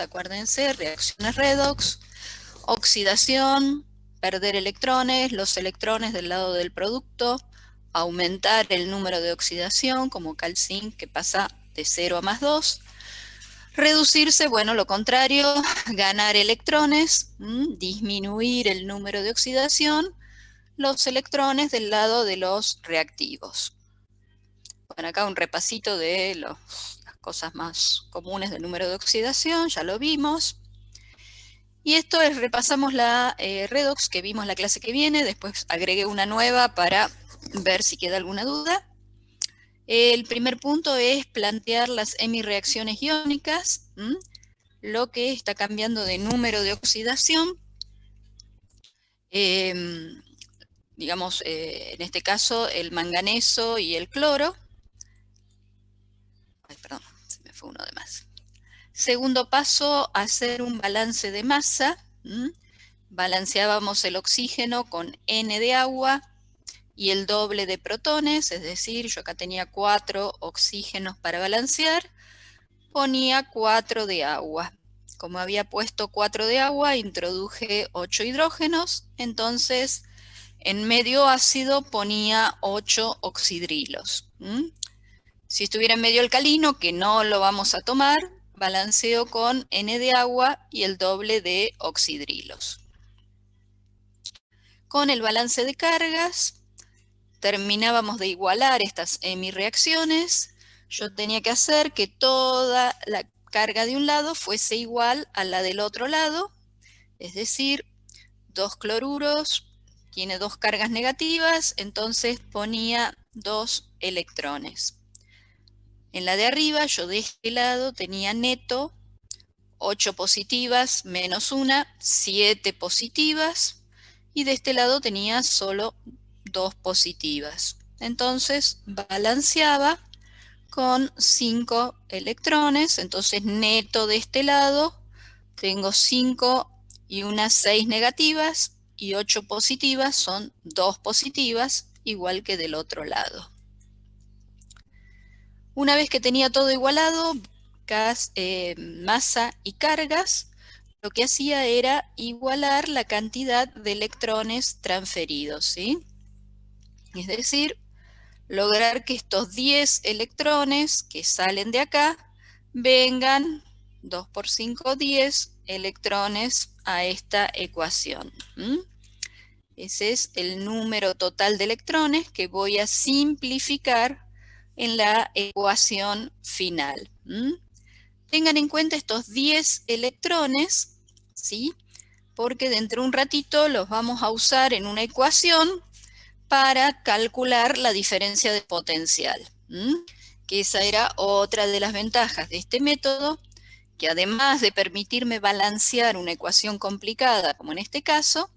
acuérdense, reacciones redox, oxidación, perder electrones, los electrones del lado del producto, aumentar el número de oxidación, como calcin, que pasa de 0 a +2. Reducirse, bueno, lo contrario, ganar electrones, disminuir el número de oxidación, los electrones del lado de los reactivos. Bueno, acá un repasito de las cosas más comunes del número de oxidación, ya lo vimos. Y esto es, repasamos la redox que vimos la clase que viene, después agregué una nueva para ver si queda alguna duda. El primer punto es plantear las hemireacciones iónicas, lo que está cambiando de número de oxidación. Digamos, en este caso, el manganeso y el cloro. Ay, perdón, se me fue uno de más. Segundo paso, hacer un balance de masa. Balanceábamos el oxígeno con N de agua y el doble de protones, es decir, yo acá tenía 4 oxígenos para balancear, ponía 4 de agua. Como había puesto 4 de agua, introduje 8 hidrógenos, entonces en medio ácido ponía 8 oxidrilos. Si estuviera en medio alcalino, que no lo vamos a tomar, balanceo con N de agua y el doble de oxidrilos. Con el balance de cargas, terminábamos de igualar estas hemireacciones. Yo tenía que hacer que toda la carga de un lado fuese igual a la del otro lado, es decir, 2 cloruros, tiene 2 cargas negativas, entonces ponía 2 electrones. En la de arriba, yo de este lado tenía neto 8 positivas menos 1, 7 positivas, y de este lado tenía solo 2 positivas. Entonces balanceaba con 5 electrones, entonces neto de este lado tengo 5 y unas 6 negativas, y 8 positivas son 2 positivas, igual que del otro lado. Una vez que tenía todo igualado, masa y cargas, lo que hacía era igualar la cantidad de electrones transferidos, ¿sí? Es decir, lograr que estos 10 electrones que salen de acá vengan 2 por 5, 10 electrones a esta ecuación. Ese es el número total de electrones que voy a simplificar en la ecuación final. Tengan en cuenta estos 10 electrones, ¿sí? Porque dentro de un ratito los vamos a usar en una ecuación para calcular la diferencia de potencial. Que esa era otra de las ventajas de este método, que además de permitirme balancear una ecuación complicada, como en este caso,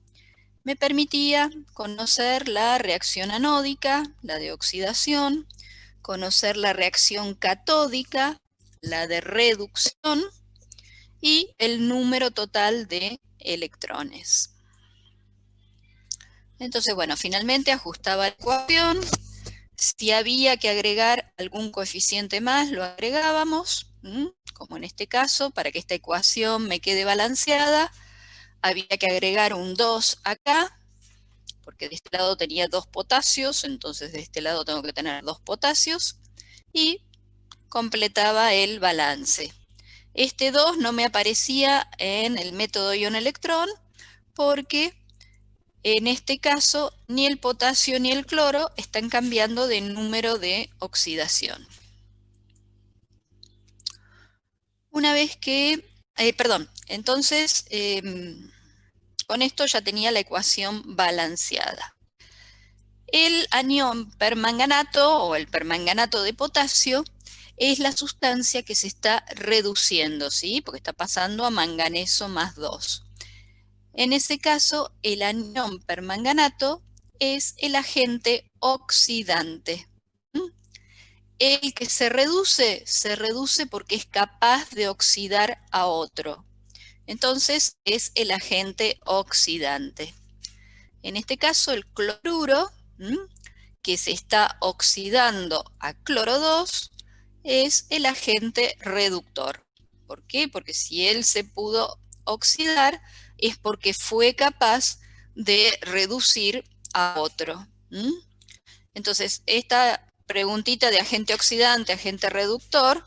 me permitía conocer la reacción anódica, la de oxidación, conocer la reacción catódica, la de reducción y el número total de electrones. Entonces, bueno, finalmente ajustaba la ecuación. Si había que agregar algún coeficiente más, lo agregábamos, como en este caso, para que esta ecuación me quede balanceada, había que agregar un 2 acá, porque de este lado tenía 2 potasios, entonces de este lado tengo que tener 2 potasios, y completaba el balance. Este 2 no me aparecía en el método ion-electrón, porque en este caso ni el potasio ni el cloro están cambiando de número de oxidación. Una vez que, entonces con esto ya tenía la ecuación balanceada. El anión permanganato o el permanganato de potasio es la sustancia que se está reduciendo, ¿sí? Porque está pasando a manganeso más 2. En ese caso, el anión permanganato es el agente oxidante. El que se reduce porque es capaz de oxidar a otro. Entonces, es el agente oxidante. En este caso, el cloruro, que se está oxidando a cloro 2, es el agente reductor, ¿Por qué? Porque si él se pudo oxidar es porque fue capaz de reducir a otro. Entonces, esta preguntita de agente oxidante, agente reductor,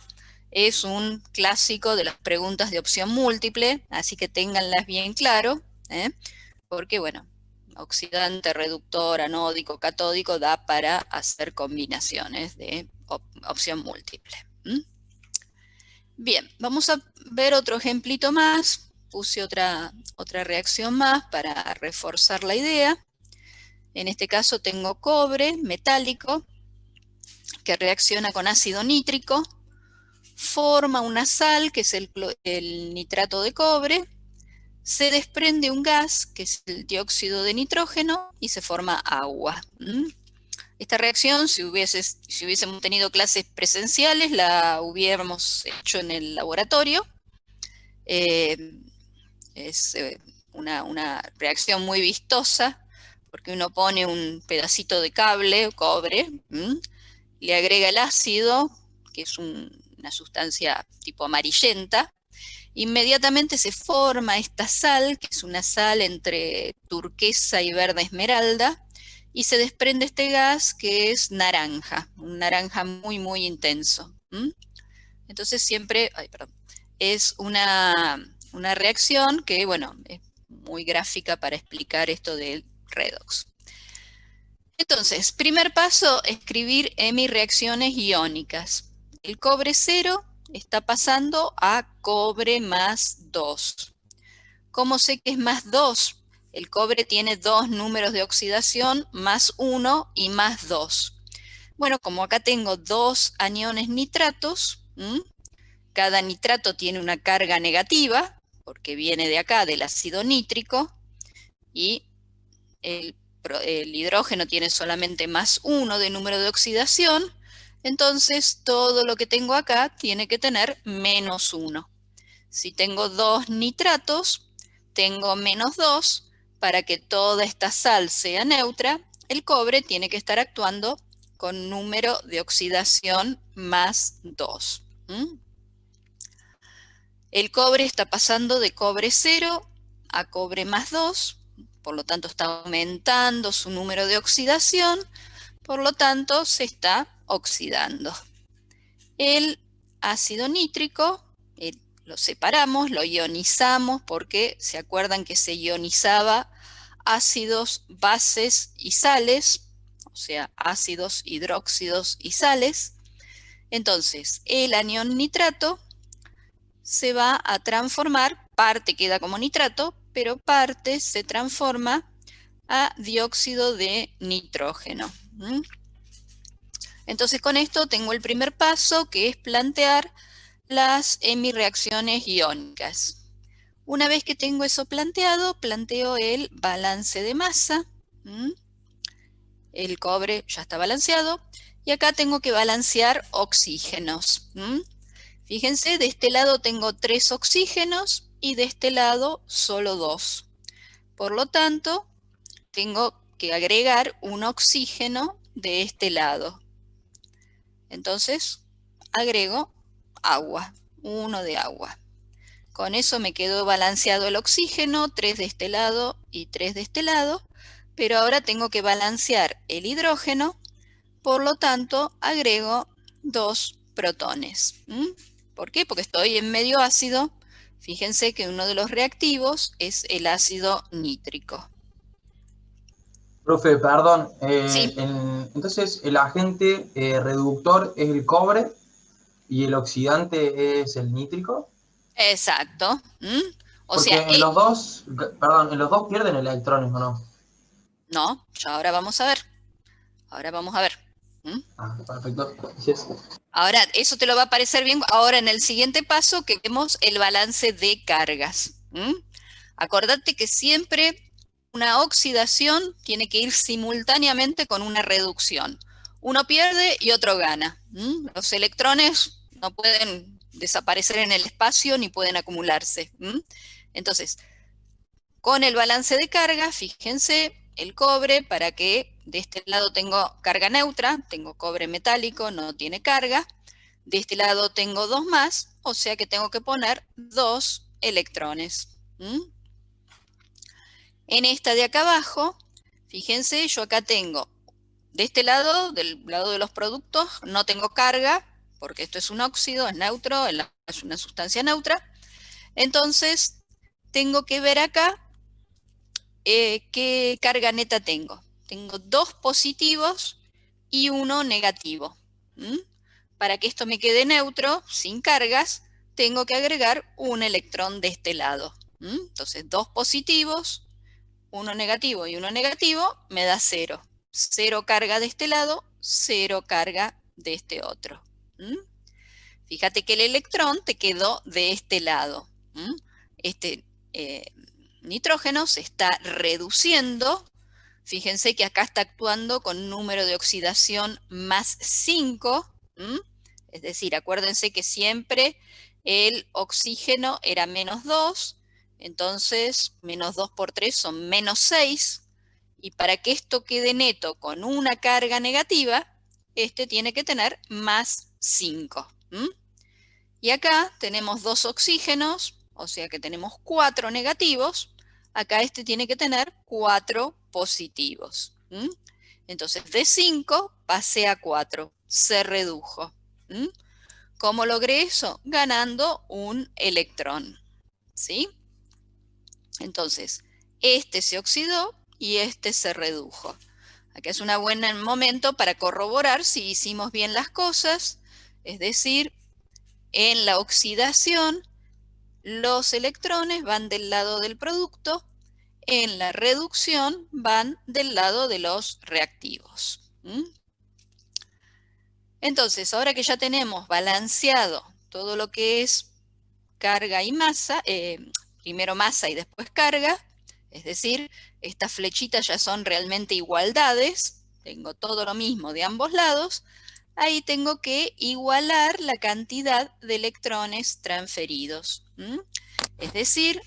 es un clásico de las preguntas de opción múltiple, así que ténganlas bien claro, porque, bueno, oxidante, reductor, anódico, catódico, da para hacer combinaciones de opción múltiple. Bien, vamos a ver otro ejemplito más. Puse otra reacción más para reforzar la idea. En este caso tengo cobre metálico que reacciona con ácido nítrico, forma una sal, que es el nitrato de cobre, se desprende un gas, que es el dióxido de nitrógeno, y se forma agua. Esta reacción, si hubiésemos tenido clases presenciales, la hubiéramos hecho en el laboratorio. Es una reacción muy vistosa, porque uno pone un pedacito de cable, cobre, le agrega el ácido, que es una sustancia tipo amarillenta, inmediatamente se forma esta sal, que es una sal entre turquesa y verde esmeralda, y se desprende este gas que es naranja, un naranja muy, muy intenso. Entonces siempre, es una reacción que, bueno, es muy gráfica para explicar esto del redox. Entonces, primer paso, escribir hemireacciones iónicas. El cobre 0 está pasando a cobre más 2. ¿Cómo sé que es más 2? El cobre tiene dos números de oxidación, más 1 y más 2. Bueno, como acá tengo dos aniones nitratos, cada nitrato tiene una carga negativa, porque viene de acá, del ácido nítrico, y el hidrógeno tiene solamente más 1 de número de oxidación, entonces todo lo que tengo acá tiene que tener menos 1. Si tengo dos nitratos, tengo menos 2. Para que toda esta sal sea neutra, el cobre tiene que estar actuando con número de oxidación más 2. El cobre está pasando de cobre 0 a cobre más 2, por lo tanto está aumentando su número de oxidación, por lo tanto se está oxidando. El ácido nítrico lo separamos, lo ionizamos, porque se acuerdan que se ionizaba ácidos, bases y sales, o sea, ácidos, hidróxidos y sales. Entonces, el anión nitrato se va a transformar, parte queda como nitrato, pero parte se transforma a dióxido de nitrógeno. Entonces con esto tengo el primer paso, que es plantear las hemireacciones iónicas. Una vez que tengo eso planteado, planteo el balance de masa. El cobre ya está balanceado. Y acá tengo que balancear oxígenos. Fíjense, de este lado tengo 3 oxígenos y de este lado solo 2. Por lo tanto, tengo que agregar un oxígeno de este lado. Entonces, agrego agua, 1 de agua. Con eso me quedó balanceado el oxígeno, 3 de este lado y 3 de este lado, pero ahora tengo que balancear el hidrógeno, por lo tanto agrego 2 protones. ¿Por qué? Porque estoy en medio ácido. Fíjense que uno de los reactivos es el ácido nítrico. Profe, perdón. Sí, Entonces, el agente reductor es el cobre y el oxidante es el nítrico. exacto. O sea, Porque en los dos, perdón, en los dos pierden electrones, ¿o no? no, ya ahora vamos a ver. Ahora vamos a ver. Ah, perfecto. Gracias. Ahora, eso te lo va a parecer bien ahora en el siguiente paso, que vemos el balance de cargas. Acordate que siempre una oxidación tiene que ir simultáneamente con una reducción. Uno pierde y otro gana. Los electrones no pueden desaparecer en el espacio ni pueden acumularse. Entonces, con el balance de carga, fíjense, el cobre, para que de este lado tengo carga neutra, tengo cobre metálico, no tiene carga, De este lado tengo 2 más, o sea que tengo que poner 2 electrones. En esta de acá abajo, fíjense, yo acá tengo, de este lado, del lado de los productos, no tengo carga, porque esto es un óxido, es neutro, es una sustancia neutra. Entonces, tengo que ver acá qué carga neta tengo. Tengo 2 positivos y 1 negativo. Para que esto me quede neutro, sin cargas, tengo que agregar un electrón de este lado. Entonces, 2 positivos, 1 negativo y 1 negativo me da 0. 0 carga de este lado, 0 carga de este otro. Fíjate que el electrón te quedó de este lado. Este nitrógeno se está reduciendo. Fíjense que acá está actuando con un número de oxidación más 5. Es decir, acuérdense que siempre el oxígeno era menos 2. Entonces, menos 2 por 3 son menos 6. Y para que esto quede neto con una carga negativa, este tiene que tener más 5. Y acá tenemos 2 oxígenos, o sea que tenemos 4 negativos. Acá este tiene que tener 4 positivos. Entonces de 5 pasé a 4, se redujo. ¿Cómo logré eso? Ganando un electrón. ¿Sí? Entonces, este se oxidó y este se redujo. Acá es un buen momento para corroborar si hicimos bien las cosas, es decir, en la oxidación los electrones van del lado del producto, en la reducción van del lado de los reactivos. Entonces, ahora que ya tenemos balanceado todo lo que es carga y masa, primero masa y después carga, es decir, estas flechitas ya son realmente igualdades, tengo todo lo mismo de ambos lados, ahí tengo que igualar la cantidad de electrones transferidos. Es decir,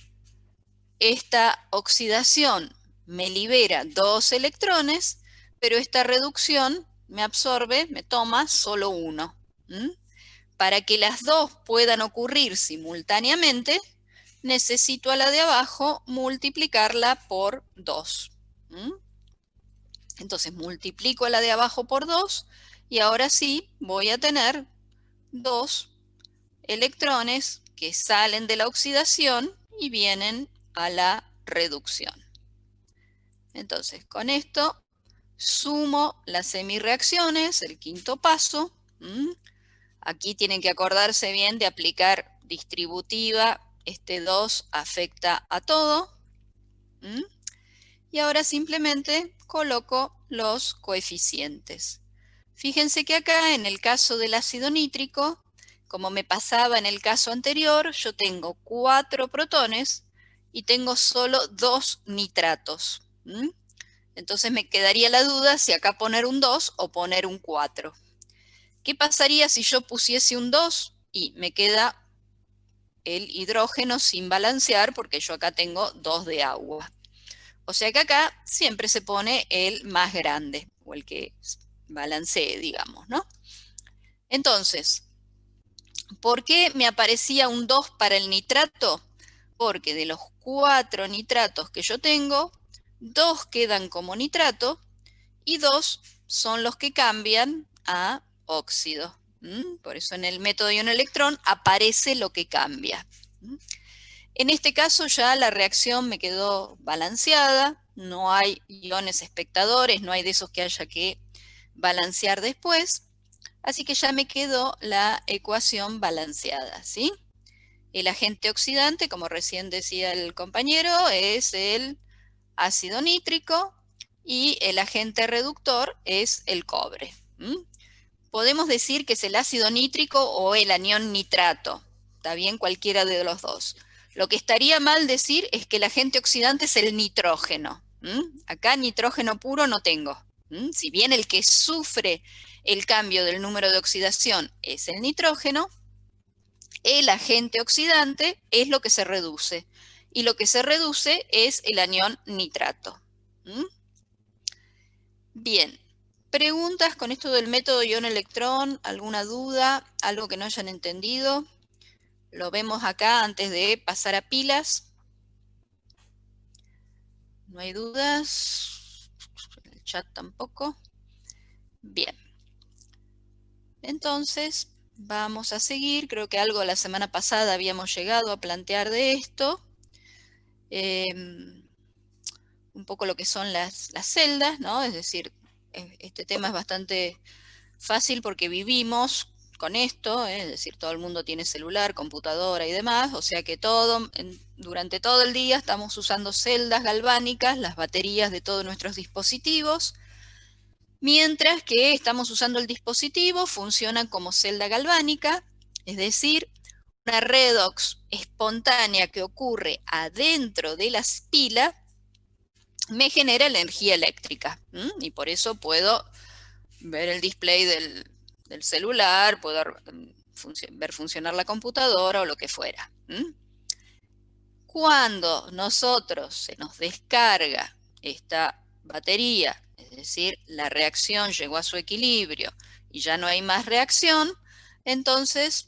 esta oxidación me libera 2 electrones, pero esta reducción me absorbe, me toma solo 1. Para que las dos puedan ocurrir simultáneamente, necesito a la de abajo multiplicarla por 2. Entonces multiplico a la de abajo por 2 y ahora sí voy a tener 2 electrones que salen de la oxidación y vienen a la reducción. Entonces con esto sumo las semirreacciones, el quinto paso. Aquí tienen que acordarse bien de aplicar distributiva. Este 2 afecta a todo. Y ahora simplemente coloco los coeficientes. Fíjense que acá en el caso del ácido nítrico, como me pasaba en el caso anterior, yo tengo 4 protones y tengo solo 2 nitratos. Entonces me quedaría la duda si acá poner un 2 o poner un 4. ¿Qué pasaría si yo pusiese un 2 y me queda el hidrógeno sin balancear porque yo acá tengo 2 de agua? O sea que acá siempre se pone el más grande o el que balancee, digamos, ¿no? Entonces, ¿por qué me aparecía un 2 para el nitrato? Porque de los 4 nitratos que yo tengo, 2 quedan como nitrato y 2 son los que cambian a óxido. Por eso en el método ion-electrón aparece lo que cambia. En este caso ya la reacción me quedó balanceada, no hay iones espectadores, no hay de esos que haya que balancear después, así que ya me quedó la ecuación balanceada, ¿sí? El agente oxidante, como recién decía el compañero, es el ácido nítrico y el agente reductor es el cobre. Podemos decir que es el ácido nítrico o el anión nitrato, está bien, cualquiera de los dos. Lo que estaría mal decir es que el agente oxidante es el nitrógeno. Acá nitrógeno puro no tengo. Si bien el que sufre el cambio del número de oxidación es el nitrógeno, el agente oxidante es lo que se reduce. Y lo que se reduce es el anión nitrato. Bien, ¿Preguntas con esto del método ion-electrón? ¿Alguna duda? ¿Algo que no hayan entendido? Lo vemos acá antes de pasar a pilas. ¿No hay dudas? En el chat tampoco. Bien. Entonces, vamos a seguir. Creo que algo la semana pasada habíamos llegado a plantear de esto. Un poco lo que son las celdas, ¿no? Es decir, este tema es bastante fácil porque vivimos con esto, es decir, todo el mundo tiene celular, computadora y demás, o sea que durante todo el día estamos usando celdas galvánicas, las baterías de todos nuestros dispositivos, mientras que estamos usando el dispositivo, funciona como celda galvánica, es decir, una redox espontánea que ocurre adentro de la pila me genera energía eléctrica, y por eso puedo ver el display del celular, puedo ver funcionar la computadora o lo que fuera. Cuando se nos descarga esta batería, es decir, la reacción llegó a su equilibrio y ya no hay más reacción, entonces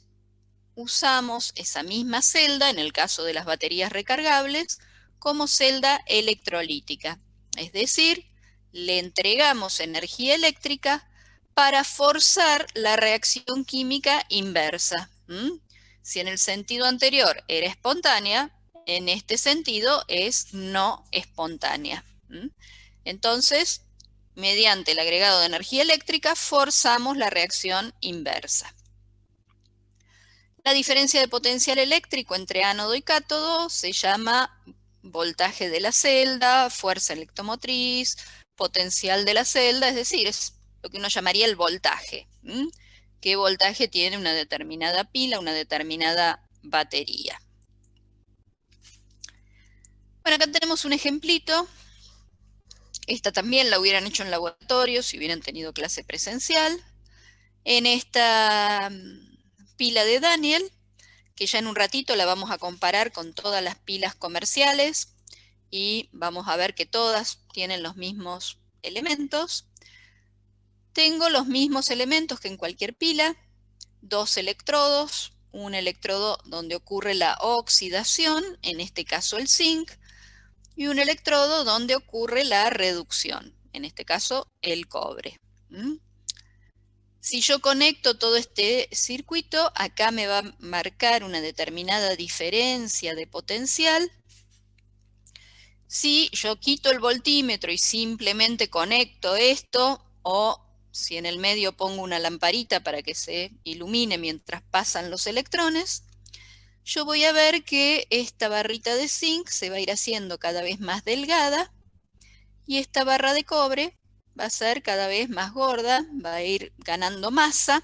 usamos esa misma celda, en el caso de las baterías recargables, como celda electrolítica. Es decir, le entregamos energía eléctrica para forzar la reacción química inversa. Si en el sentido anterior era espontánea, en este sentido es no espontánea. Entonces, mediante el agregado de energía eléctrica, forzamos la reacción inversa. La diferencia de potencial eléctrico entre ánodo y cátodo se llama voltaje de la celda, fuerza electromotriz, potencial de la celda, es decir, es lo que uno llamaría el voltaje. ¿Qué voltaje tiene una determinada pila, una determinada batería? Bueno, acá tenemos un ejemplito. Esta también la hubieran hecho en laboratorio si hubieran tenido clase presencial. En esta pila de Daniel, que ya en un ratito la vamos a comparar con todas las pilas comerciales y vamos a ver que todas tienen los mismos elementos. Tengo los mismos elementos que en cualquier pila, 2 electrodos, un electrodo donde ocurre la oxidación, en este caso el zinc, y un electrodo donde ocurre la reducción, en este caso el cobre. Si yo conecto todo este circuito, acá me va a marcar una determinada diferencia de potencial. Si yo quito el voltímetro y simplemente conecto esto, o si en el medio pongo una lamparita para que se ilumine mientras pasan los electrones, yo voy a ver que esta barrita de zinc se va a ir haciendo cada vez más delgada y esta barra de cobre va a ser cada vez más gorda, va a ir ganando masa.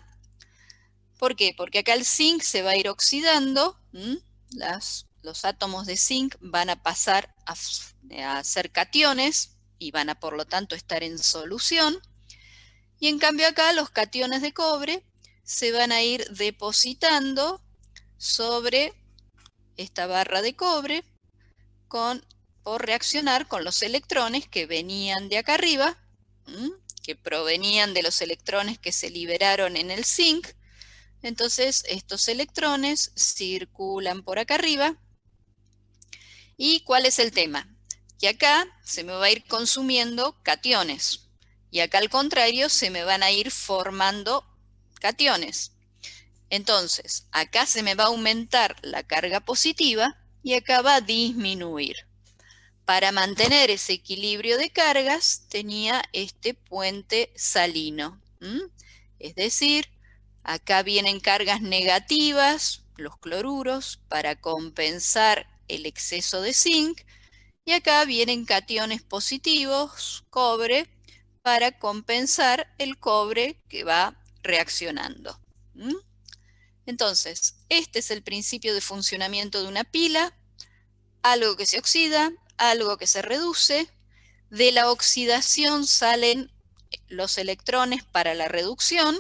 ¿Por qué? Porque acá el zinc se va a ir oxidando, los átomos de zinc van a pasar a ser cationes y van a por lo tanto estar en solución. Y en cambio acá los cationes de cobre se van a ir depositando sobre esta barra de cobre por reaccionar con los electrones que venían de acá arriba, que provenían de los electrones que se liberaron en el zinc. Entonces estos electrones circulan por acá arriba. ¿Y cuál es el tema? Que acá se me va a ir consumiendo cationes y acá al contrario se me van a ir formando cationes. Entonces acá se me va a aumentar la carga positiva y acá va a disminuir. Para mantener ese equilibrio de cargas tenía este puente salino. Es decir, acá vienen cargas negativas, los cloruros, para compensar el exceso de zinc, y acá vienen cationes positivos, cobre, para compensar el cobre que va reaccionando. Entonces, este es el principio de funcionamiento de una pila, algo que se oxida, algo que se reduce. De la oxidación salen los electrones para la reducción,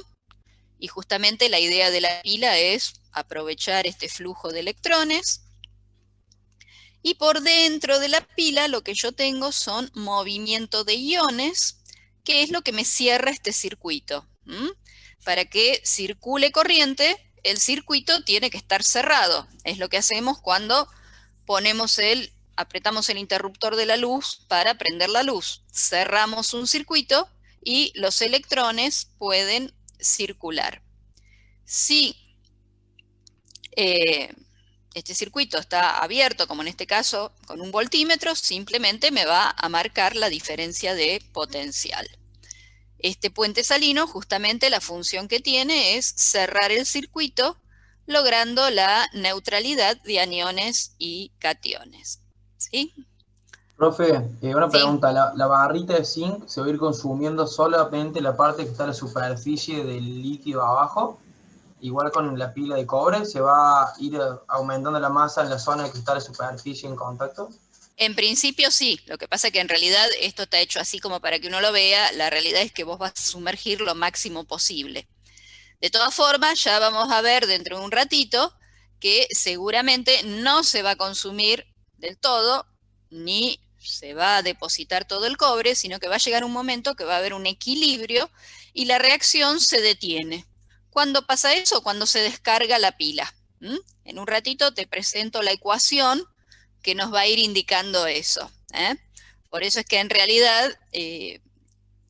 y justamente la idea de la pila es aprovechar este flujo de electrones. Y por dentro de la pila lo que yo tengo son movimiento de iones que es lo que me cierra este circuito. Para que circule corriente, el circuito tiene que estar cerrado. Es lo que hacemos cuando apretamos el interruptor de la luz para prender la luz. Cerramos un circuito y los electrones pueden circular. Si este circuito está abierto, como en este caso con un voltímetro, simplemente me va a marcar la diferencia de potencial. Este puente salino, justamente la función que tiene es cerrar el circuito, logrando la neutralidad de aniones y cationes. ¿Sí? Profe, una Sí. pregunta, ¿la barrita de zinc se va a ir consumiendo solamente la parte que está en la superficie del líquido abajo? Igual con la pila de cobre, ¿se va a ir aumentando la masa en la zona que está la superficie en contacto? En principio sí, lo que pasa es que en realidad esto está hecho así como para que uno lo vea, la realidad es que vos vas a sumergir lo máximo posible. De todas formas, ya vamos a ver dentro de un ratito que seguramente no se va a consumir del todo, ni se va a depositar todo el cobre, sino que va a llegar un momento que va a haber un equilibrio y la reacción se detiene. ¿Cuándo pasa eso? Cuando se descarga la pila. En un ratito te presento la ecuación que nos va a ir indicando eso. Por eso es que en realidad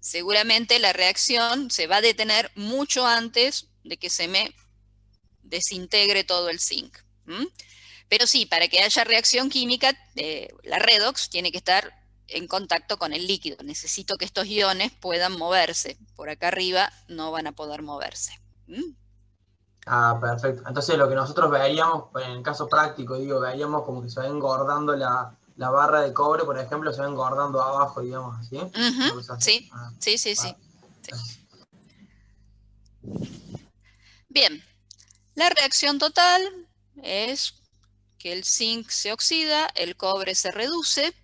seguramente la reacción se va a detener mucho antes de que se me desintegre todo el zinc. Pero sí, para que haya reacción química, la redox tiene que estar en contacto con el líquido. Necesito que estos iones puedan moverse. Por acá arriba no van a poder moverse. Ah, perfecto. Entonces lo que nosotros veríamos, en el caso práctico, digo, veríamos como que se va engordando la barra de cobre, por ejemplo, se va engordando abajo, digamos así. Una cosa así. Sí, Ah, sí, sí, sí. Bien, la reacción total es que el zinc se oxida, el cobre se reduce.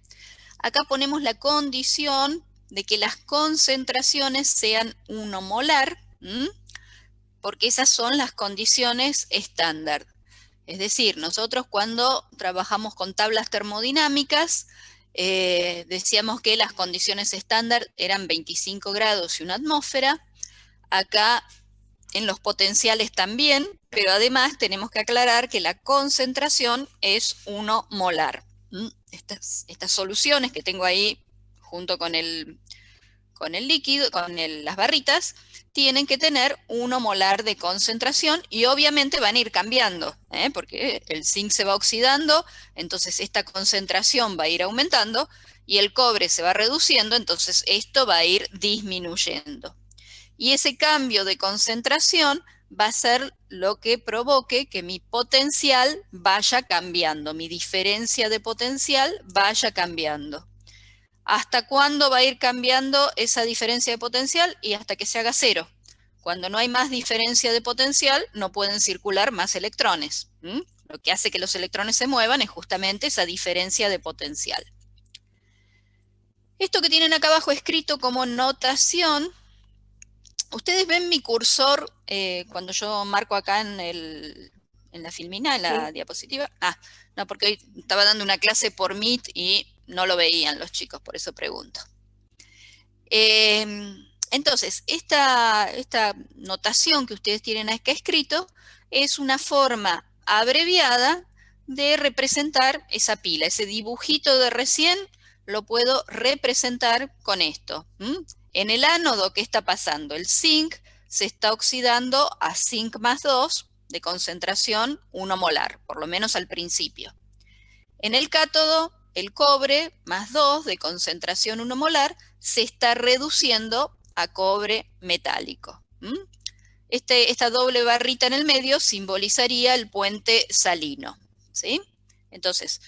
Acá ponemos la condición de que las concentraciones sean 1 molar, porque esas son las condiciones estándar. Es decir, nosotros cuando trabajamos con tablas termodinámicas, decíamos que las condiciones estándar eran 25 grados y una atmósfera. Acá en los potenciales también, pero además tenemos que aclarar que la concentración es 1 molar. Estas soluciones que tengo ahí junto con el líquido, las barritas, tienen que tener 1 molar de concentración y obviamente van a ir cambiando, porque el zinc se va oxidando, entonces esta concentración va a ir aumentando y el cobre se va reduciendo, entonces esto va a ir disminuyendo. Y ese cambio de concentración va a ser lo que provoque que mi potencial vaya cambiando, mi diferencia de potencial vaya cambiando. ¿Hasta cuándo va a ir cambiando esa diferencia de potencial? Y hasta que se haga cero. Cuando no hay más diferencia de potencial, no pueden circular más electrones. Lo que hace que los electrones se muevan es justamente esa diferencia de potencial. Esto que tienen acá abajo escrito como notación, ustedes ven mi cursor cuando yo marco acá en la filmina, en la diapositiva. Ah, no, porque hoy estaba dando una clase por Meet y no lo veían los chicos, por eso pregunto. Entonces, esta notación que ustedes tienen acá escrito es una forma abreviada de representar esa pila. Ese dibujito de recién lo puedo representar con esto. En el ánodo, ¿qué está pasando? El zinc se está oxidando a zinc más 2 de concentración 1 molar, por lo menos al principio. En el cátodo, el cobre más 2 de concentración 1 molar se está reduciendo a cobre metálico. Esta doble barrita en el medio simbolizaría el puente salino. ¿Sí? Entonces,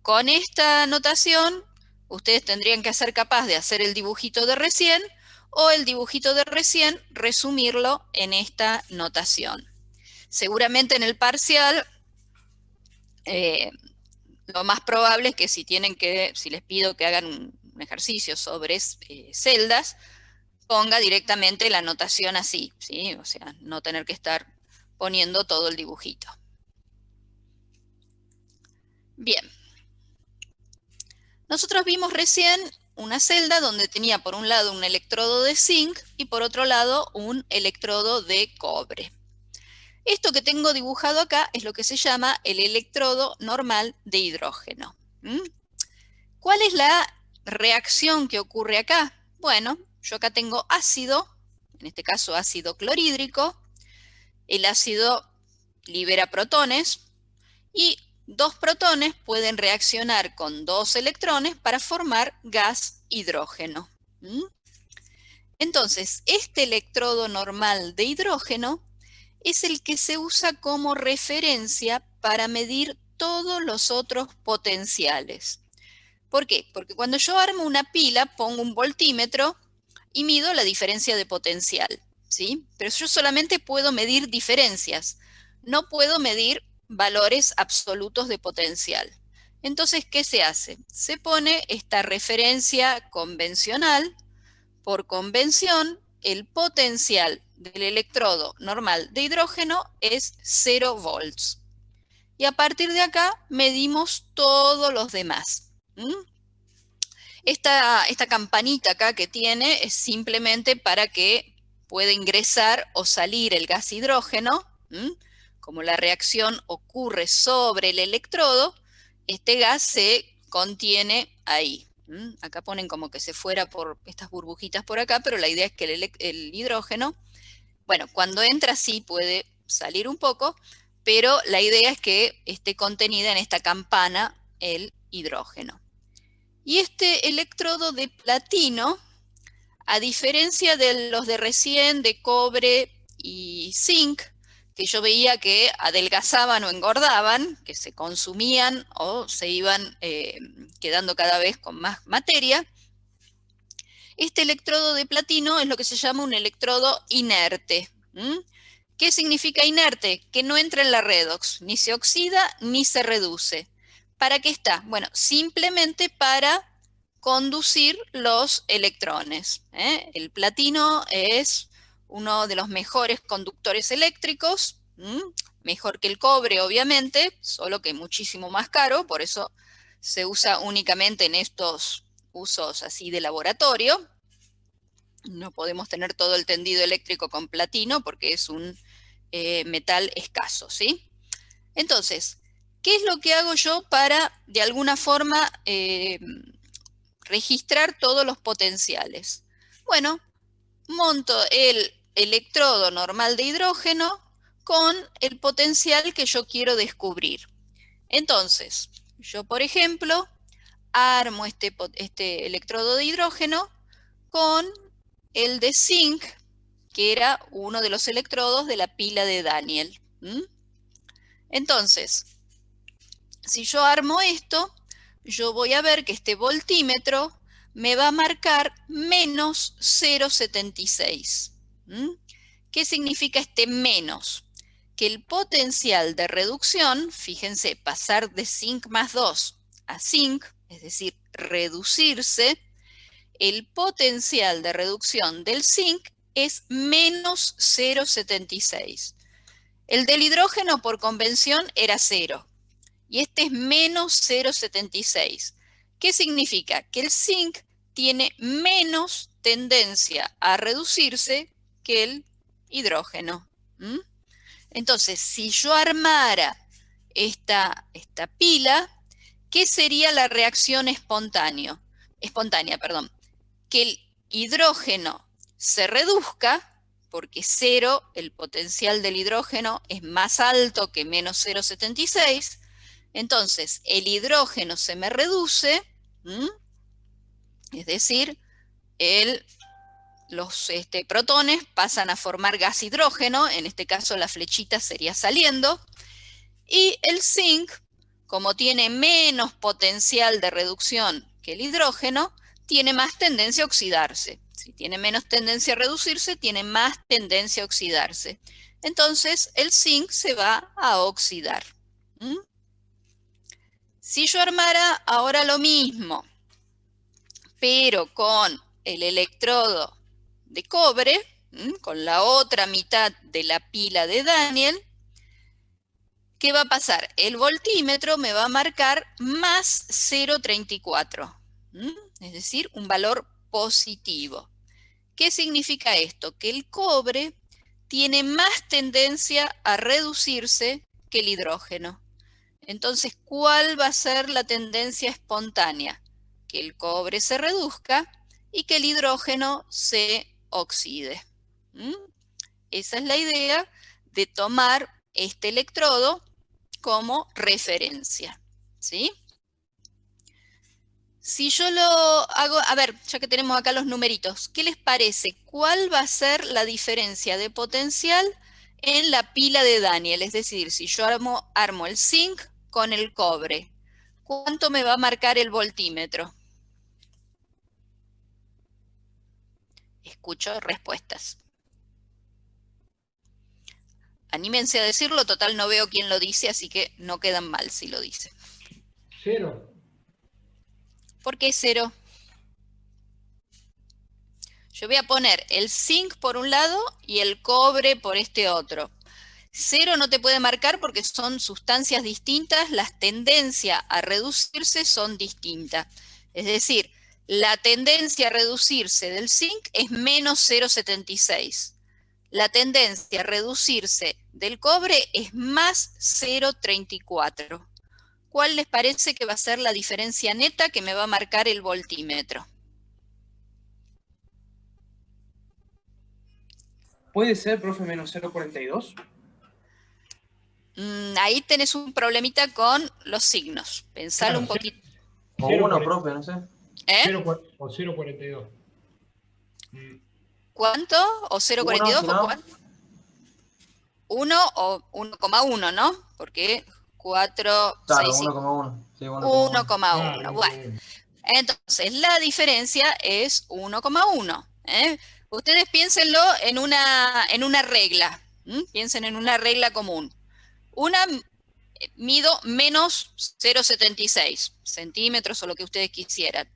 con esta notación, ustedes tendrían que ser capaces de hacer el dibujito de recién o el dibujito de recién resumirlo en esta notación. Seguramente en el parcial lo más probable es que si les pido que hagan un ejercicio sobre celdas, ponga directamente la notación así, ¿sí? O sea, no tener que estar poniendo todo el dibujito. Bien. Nosotros vimos recién una celda donde tenía por un lado un electrodo de zinc y por otro lado un electrodo de cobre. Esto que tengo dibujado acá es lo que se llama el electrodo normal de hidrógeno. ¿Cuál es la reacción que ocurre acá? Bueno, yo acá tengo ácido, en este caso ácido clorhídrico. El ácido libera protones y dos protones pueden reaccionar con dos electrones para formar gas hidrógeno. Entonces, este electrodo normal de hidrógeno es el que se usa como referencia para medir todos los otros potenciales. ¿Por qué? Porque cuando yo armo una pila, pongo un voltímetro y mido la diferencia de potencial, ¿sí? Pero yo solamente puedo medir diferencias, no puedo medir valores absolutos de potencial. Entonces, ¿qué se hace? Se pone esta referencia convencional. Por convención, el potencial del electrodo normal de hidrógeno es 0 volts. Y a partir de acá medimos todos los demás. Esta campanita acá que tiene es simplemente para que pueda ingresar o salir el gas hidrógeno. Como la reacción ocurre sobre el electrodo, este gas se contiene ahí. Acá ponen como que se fuera por estas burbujitas por acá, pero la idea es que el hidrógeno, bueno, cuando entra sí puede salir un poco, pero la idea es que esté contenida en esta campana el hidrógeno. Y este electrodo de platino, a diferencia de los de recién, de cobre y zinc, que yo veía que adelgazaban o engordaban, que se consumían o se iban quedando cada vez con más materia, este electrodo de platino es lo que se llama un electrodo inerte. ¿Qué significa inerte? Que no entra en la redox, ni se oxida ni se reduce. ¿Para qué está? Bueno, simplemente para conducir los electrones. El platino es uno de los mejores conductores eléctricos, mejor que el cobre obviamente, solo que muchísimo más caro, por eso se usa únicamente en estos usos así de laboratorio. No podemos tener todo el tendido eléctrico con platino porque es un metal escaso, ¿sí? Entonces, ¿qué es lo que hago yo para, de alguna forma, registrar todos los potenciales? Bueno, monto el electrodo normal de hidrógeno con el potencial que yo quiero descubrir. Entonces, yo, por ejemplo, armo este electrodo de hidrógeno con el de zinc, que era uno de los electrodos de la pila de Daniel. Entonces, si yo armo esto, yo voy a ver que este voltímetro me va a marcar menos 0,76. ¿Qué significa este menos? Que el potencial de reducción, fíjense, pasar de zinc más 2 a zinc, es decir, reducirse, el potencial de reducción del zinc es menos 0,76. El del hidrógeno por convención era 0 y este es menos 0,76. ¿Qué significa? Que el zinc tiene menos tendencia a reducirse que el hidrógeno. Entonces, si yo armara esta pila, ¿qué sería la reacción espontánea? Que el hidrógeno se reduzca, porque 0, el potencial del hidrógeno es más alto que menos 0,76, entonces el hidrógeno se me reduce, es decir, los protones pasan a formar gas hidrógeno, en este caso la flechita sería saliendo, y el zinc, como tiene menos potencial de reducción que el hidrógeno, tiene más tendencia a oxidarse. Si tiene menos tendencia a reducirse, tiene más tendencia a oxidarse. Entonces, el zinc se va a oxidar. Si yo armara ahora lo mismo, pero con el electrodo de cobre, con la otra mitad de la pila de Daniel, ¿qué va a pasar? El voltímetro me va a marcar más 0,34. Es decir, un valor positivo. ¿Qué significa esto? Que el cobre tiene más tendencia a reducirse que el hidrógeno. Entonces, ¿cuál va a ser la tendencia espontánea? Que el cobre se reduzca y que el hidrógeno se oxide. Esa es la idea de tomar este electrodo como referencia, ¿sí? Si yo lo hago, a ver, ya que tenemos acá los numeritos, ¿qué les parece? ¿Cuál va a ser la diferencia de potencial en la pila de Daniel? Es decir, si yo armo el zinc con el cobre, ¿cuánto me va a marcar el voltímetro? Escucho respuestas. Anímense a decirlo, total no veo quién lo dice, así que no quedan mal si lo dice. 0. ¿Por qué 0? Yo voy a poner el zinc por un lado y el cobre por este otro. 0 no te puede marcar porque son sustancias distintas, las tendencias a reducirse son distintas. Es decir, la tendencia a reducirse del zinc es menos 0,76. La tendencia a reducirse del cobre es más 0,34. ¿Cuál les parece que va a ser la diferencia neta que me va a marcar el voltímetro? ¿Puede ser, profe, menos 0,42? Ahí tenés un problemita con los signos. Pensalo un poquito. O 1, profe, no sé. 0 o 0,42. ¿Cuánto? ¿O 0,42 si no, o cuánto? 1 o 1,1, ¿no? Porque 4, claro, 6, 1,1. Sí, 1,1. Bueno, entonces la diferencia es 1,1. Ustedes piénsenlo en una regla. Piensen en una regla común. Una mido menos 0,76 centímetros o lo que ustedes quisieran.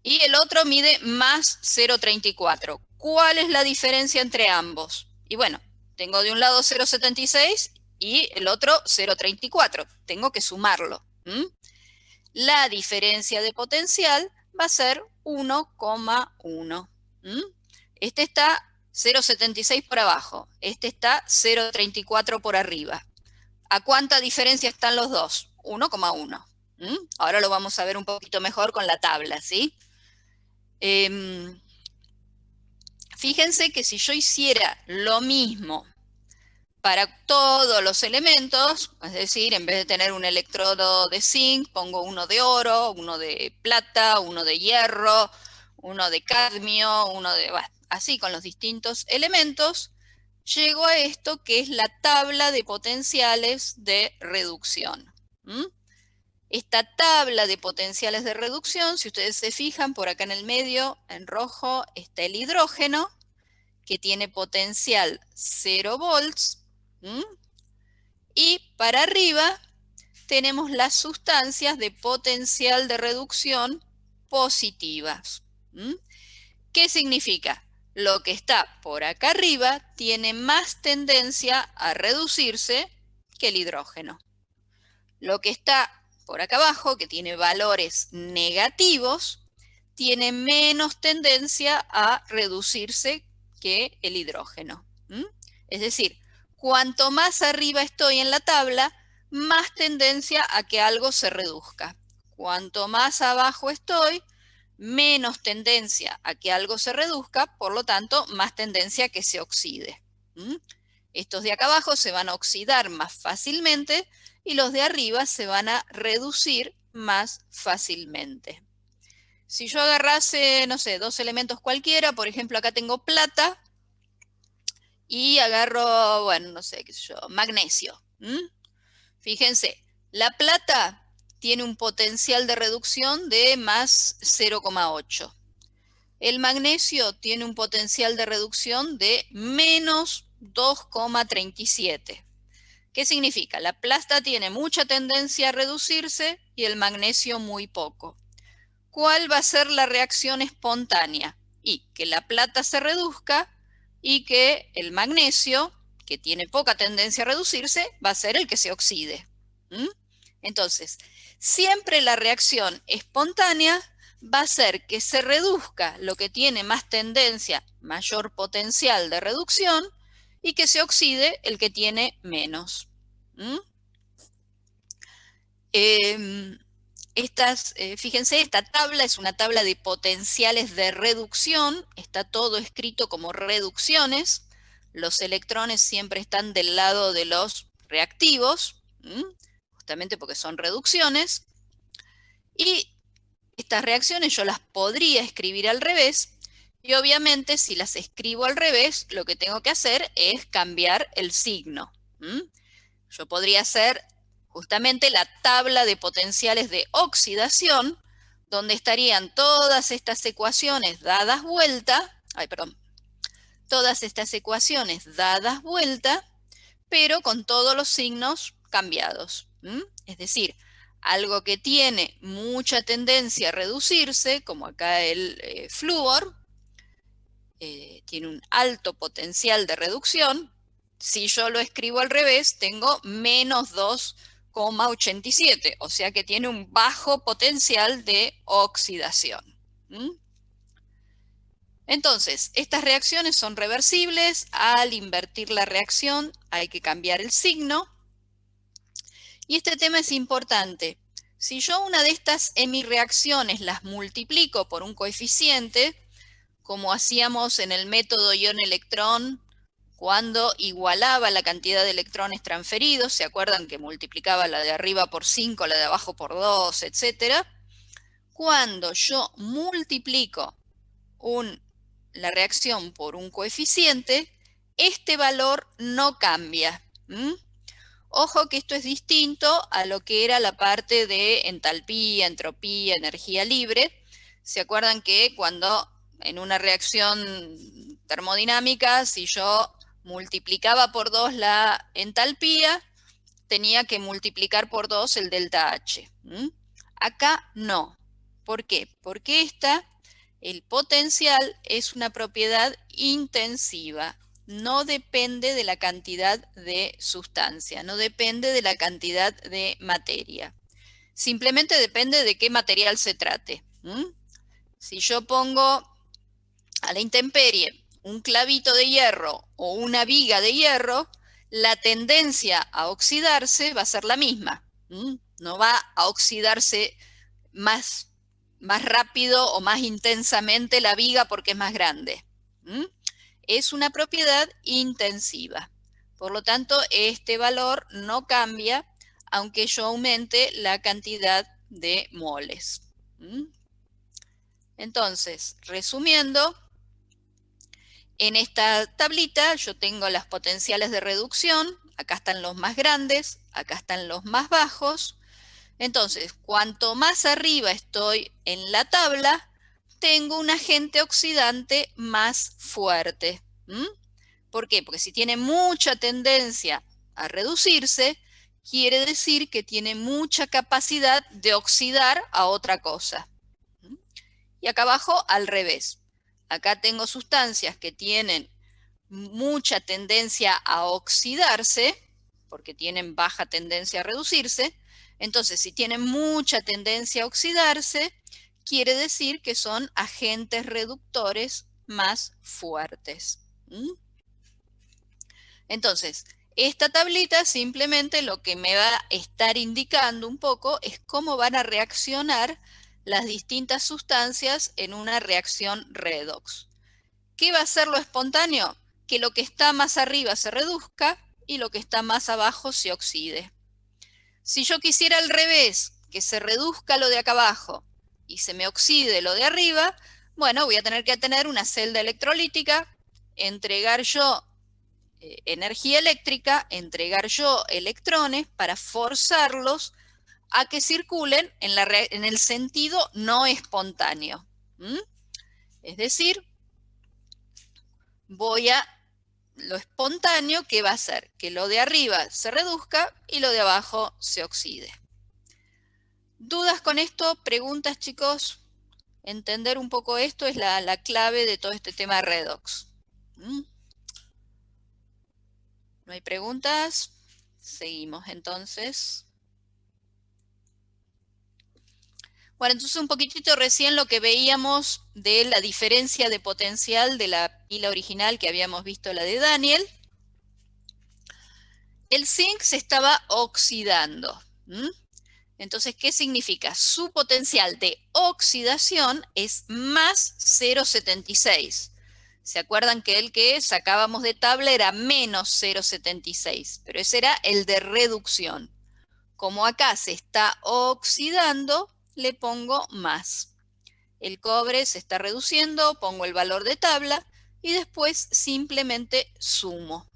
Y el otro mide más 0,34. ¿Cuál es la diferencia entre ambos? Y bueno, tengo de un lado 0,76 y el otro 0,34. Tengo que sumarlo. La diferencia de potencial va a ser 1,1. Este está 0,76 por abajo. Este está 0,34 por arriba. ¿A cuánta diferencia están los dos? 1,1. Ahora lo vamos a ver un poquito mejor con la tabla, ¿sí? Fíjense que si yo hiciera lo mismo para todos los elementos, es decir, en vez de tener un electrodo de zinc, pongo uno de oro, uno de plata, uno de hierro, uno de cadmio, bueno, así con los distintos elementos, llego a esto que es la tabla de potenciales de reducción. Esta tabla de potenciales de reducción, si ustedes se fijan, por acá en el medio, en rojo, está el hidrógeno, que tiene potencial 0 volts. Y para arriba tenemos las sustancias de potencial de reducción positivas. ¿Qué significa? Lo que está por acá arriba tiene más tendencia a reducirse que el hidrógeno. Lo que está por acá abajo, que tiene valores negativos, tiene menos tendencia a reducirse que el hidrógeno. Es decir, cuanto más arriba estoy en la tabla, más tendencia a que algo se reduzca. Cuanto más abajo estoy, menos tendencia a que algo se reduzca, por lo tanto, más tendencia a que se oxide. Estos de acá abajo se van a oxidar más fácilmente y los de arriba se van a reducir más fácilmente. Si yo agarrase, no sé, dos elementos cualquiera, por ejemplo, acá tengo plata y agarro, bueno, no sé, qué sé yo, magnesio. Fíjense, la plata tiene un potencial de reducción de más 0,8. El magnesio tiene un potencial de reducción de menos 2,37. ¿Qué significa? La plata tiene mucha tendencia a reducirse y el magnesio muy poco. ¿Cuál va a ser la reacción espontánea? Y que la plata se reduzca y que el magnesio, que tiene poca tendencia a reducirse, va a ser el que se oxide. Entonces, siempre la reacción espontánea va a hacer que se reduzca lo que tiene más tendencia, mayor potencial de reducción, y que se oxide el que tiene menos. Fíjense, esta tabla es una tabla de potenciales de reducción, está todo escrito como reducciones, los electrones siempre están del lado de los reactivos, justamente porque son reducciones, y estas reacciones yo las podría escribir al revés, y obviamente si las escribo al revés, lo que tengo que hacer es cambiar el signo. Yo podría hacer justamente la tabla de potenciales de oxidación, donde estarían todas estas ecuaciones dadas vuelta, todas estas ecuaciones dadas vuelta, pero con todos los signos cambiados. Es decir, algo que tiene mucha tendencia a reducirse, como acá el flúor, tiene un alto potencial de reducción. Si yo lo escribo al revés, tengo menos 2,87, o sea que tiene un bajo potencial de oxidación. Entonces, estas reacciones son reversibles. Al invertir la reacción hay que cambiar el signo. Y este tema es importante. Si yo una de estas hemireacciones las multiplico por un coeficiente, como hacíamos en el método ion-electrón, cuando igualaba la cantidad de electrones transferidos, ¿se acuerdan que multiplicaba la de arriba por 5, la de abajo por 2, etcétera? Cuando yo multiplico la reacción por un coeficiente, este valor no cambia. Ojo que esto es distinto a lo que era la parte de entalpía, entropía, energía libre. ¿Se acuerdan que cuando en una reacción termodinámica, si yo multiplicaba por 2 la entalpía, tenía que multiplicar por 2 el delta H? Acá no. ¿Por qué? Porque el potencial es una propiedad intensiva. No depende de la cantidad de sustancia, no depende de la cantidad de materia. Simplemente depende de qué material se trate. Si yo pongo a la intemperie un clavito de hierro o una viga de hierro, la tendencia a oxidarse va a ser la misma. No va a oxidarse más rápido o más intensamente la viga porque es más grande. Es una propiedad intensiva. Por lo tanto, este valor no cambia aunque yo aumente la cantidad de moles. Entonces, resumiendo, en esta tablita yo tengo las potenciales de reducción, acá están los más grandes, acá están los más bajos. Entonces, cuanto más arriba estoy en la tabla, tengo un agente oxidante más fuerte. ¿Por qué? Porque si tiene mucha tendencia a reducirse, quiere decir que tiene mucha capacidad de oxidar a otra cosa. Y acá abajo, al revés. Acá tengo sustancias que tienen mucha tendencia a oxidarse, porque tienen baja tendencia a reducirse. Entonces, si tienen mucha tendencia a oxidarse, quiere decir que son agentes reductores más fuertes. Entonces, esta tablita simplemente lo que me va a estar indicando un poco es cómo van a reaccionar las distintas sustancias en una reacción redox. ¿Qué va a ser lo espontáneo? Que lo que está más arriba se reduzca y lo que está más abajo se oxide. Si yo quisiera al revés, que se reduzca lo de acá abajo y se me oxide lo de arriba, bueno, voy a tener que tener una celda electrolítica, entregar yo energía eléctrica, entregar yo electrones para forzarlos a que circulen en el sentido no espontáneo. Es decir, lo espontáneo que va a hacer que lo de arriba se reduzca y lo de abajo se oxide. ¿Dudas con esto? ¿Preguntas, chicos? Entender un poco esto es la clave de todo este tema redox. ¿No hay preguntas? Seguimos entonces. Bueno, entonces un poquitito recién lo que veíamos de la diferencia de potencial de la pila original que habíamos visto, la de Daniel. El zinc se estaba oxidando. Entonces, ¿qué significa? Su potencial de oxidación es más 0,76. ¿Se acuerdan que el que sacábamos de tabla era menos 0,76? Pero ese era el de reducción. Como acá se está oxidando, le pongo más. El cobre se está reduciendo, pongo el valor de tabla y después simplemente sumo.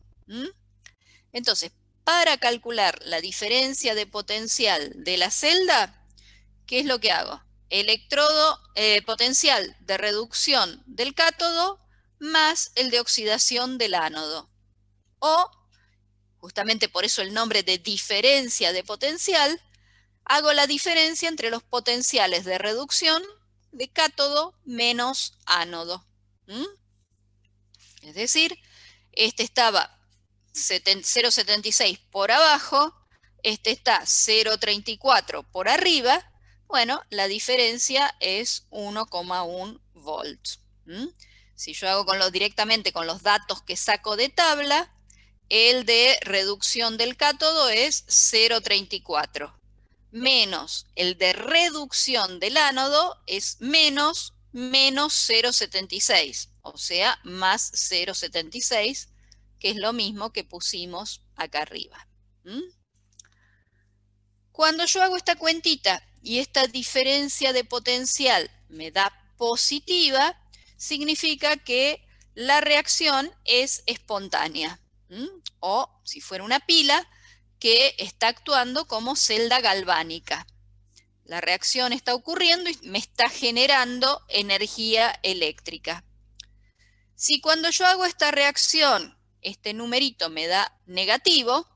Entonces, para calcular la diferencia de potencial de la celda, ¿qué es lo que hago? Electrodo, potencial de reducción del cátodo más el de oxidación del ánodo. O, justamente por eso el nombre de diferencia de potencial, hago la diferencia entre los potenciales de reducción de cátodo menos ánodo. Es decir, este estaba 0,76 por abajo, este está 0,34 por arriba. Bueno, la diferencia es 1,1 volts. Si yo hago directamente con los datos que saco de tabla, el de reducción del cátodo es 0,34. Menos el de reducción del ánodo es menos 0,76, o sea, más 0,76, que es lo mismo que pusimos acá arriba. Cuando yo hago esta cuentita y esta diferencia de potencial me da positiva, significa que la reacción es espontánea. O, si fuera una pila, que está actuando como celda galvánica. La reacción está ocurriendo y me está generando energía eléctrica. Si cuando yo hago esta reacción, este numerito me da negativo,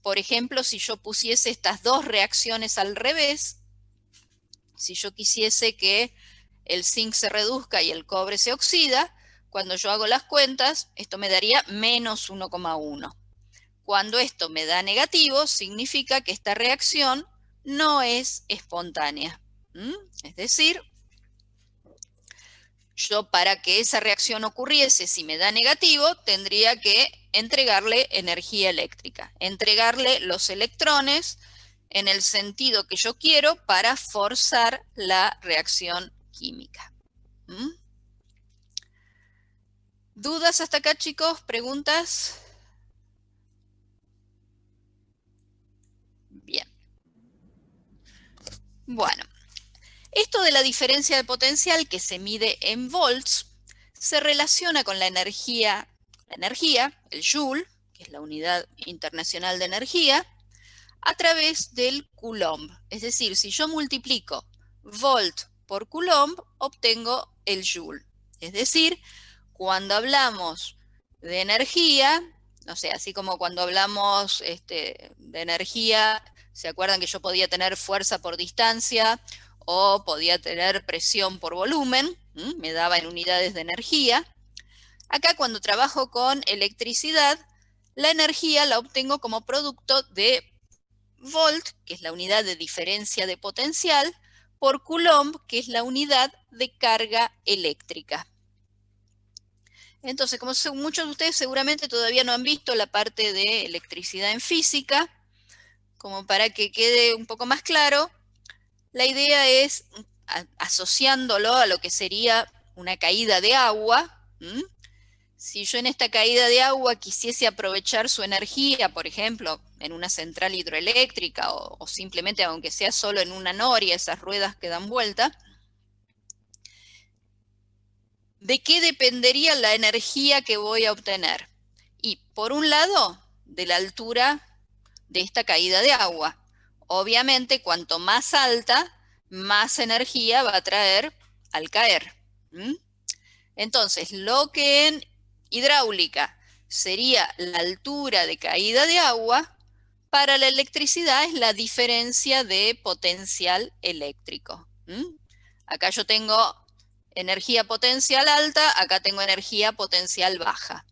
por ejemplo, si yo pusiese estas dos reacciones al revés, si yo quisiese que el zinc se reduzca y el cobre se oxida, cuando yo hago las cuentas, esto me daría menos 1,1. Cuando esto me da negativo, significa que esta reacción no es espontánea. Es decir, yo para que esa reacción ocurriese, si me da negativo, tendría que entregarle energía eléctrica, entregarle los electrones en el sentido que yo quiero para forzar la reacción química. ¿Dudas hasta acá, chicos? ¿Preguntas? Bien. Bueno, esto de la diferencia de potencial que se mide en volts se relaciona con la energía, el joule, que es la unidad internacional de energía, a través del coulomb. Es decir, si yo multiplico volt por coulomb, obtengo el joule. Es decir, cuando hablamos de energía, no sé, así como cuando hablamos de energía, ¿se acuerdan que yo podía tener fuerza por distancia o podía tener presión por volumen? Me daba en unidades de energía. Acá cuando trabajo con electricidad, la energía la obtengo como producto de volt, que es la unidad de diferencia de potencial, por coulomb, que es la unidad de carga eléctrica. Entonces, como muchos de ustedes seguramente todavía no han visto la parte de electricidad en física, como para que quede un poco más claro, la idea es, asociándolo a lo que sería una caída de agua, si yo en esta caída de agua quisiese aprovechar su energía, por ejemplo, en una central hidroeléctrica o simplemente aunque sea solo en una noria, esas ruedas que dan vuelta, ¿de qué dependería la energía que voy a obtener? Y por un lado, de la altura de esta caída de agua. Obviamente, cuanto más alta, más energía va a traer al caer. Entonces, lo que en hidráulica sería la altura de caída de agua, para la electricidad es la diferencia de potencial eléctrico. Acá yo tengo energía potencial alta, acá tengo energía potencial baja.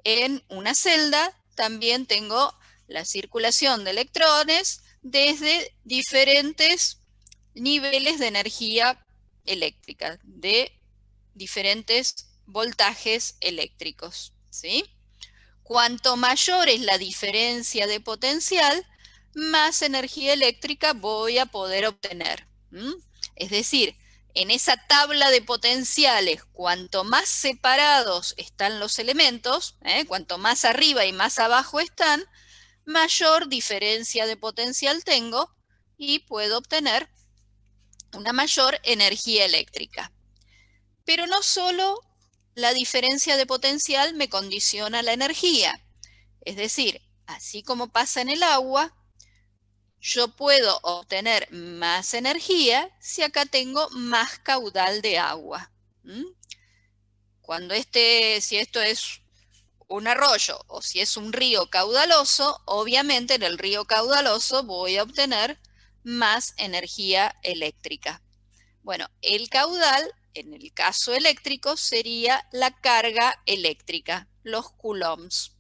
En una celda también tengo la circulación de electrones desde diferentes niveles de energía eléctrica, de diferentes voltajes eléctricos, ¿sí? Cuanto mayor es la diferencia de potencial, más energía eléctrica voy a poder obtener. Es decir, en esa tabla de potenciales, cuanto más separados están los elementos, cuanto más arriba y más abajo están, mayor diferencia de potencial tengo y puedo obtener una mayor energía eléctrica. Pero no solo la diferencia de potencial me condiciona la energía. Es decir, así como pasa en el agua, yo puedo obtener más energía si acá tengo más caudal de agua. Si esto es un arroyo o si es un río caudaloso, obviamente en el río caudaloso voy a obtener más energía eléctrica. Bueno, el caudal, en el caso eléctrico, sería la carga eléctrica, los coulombs.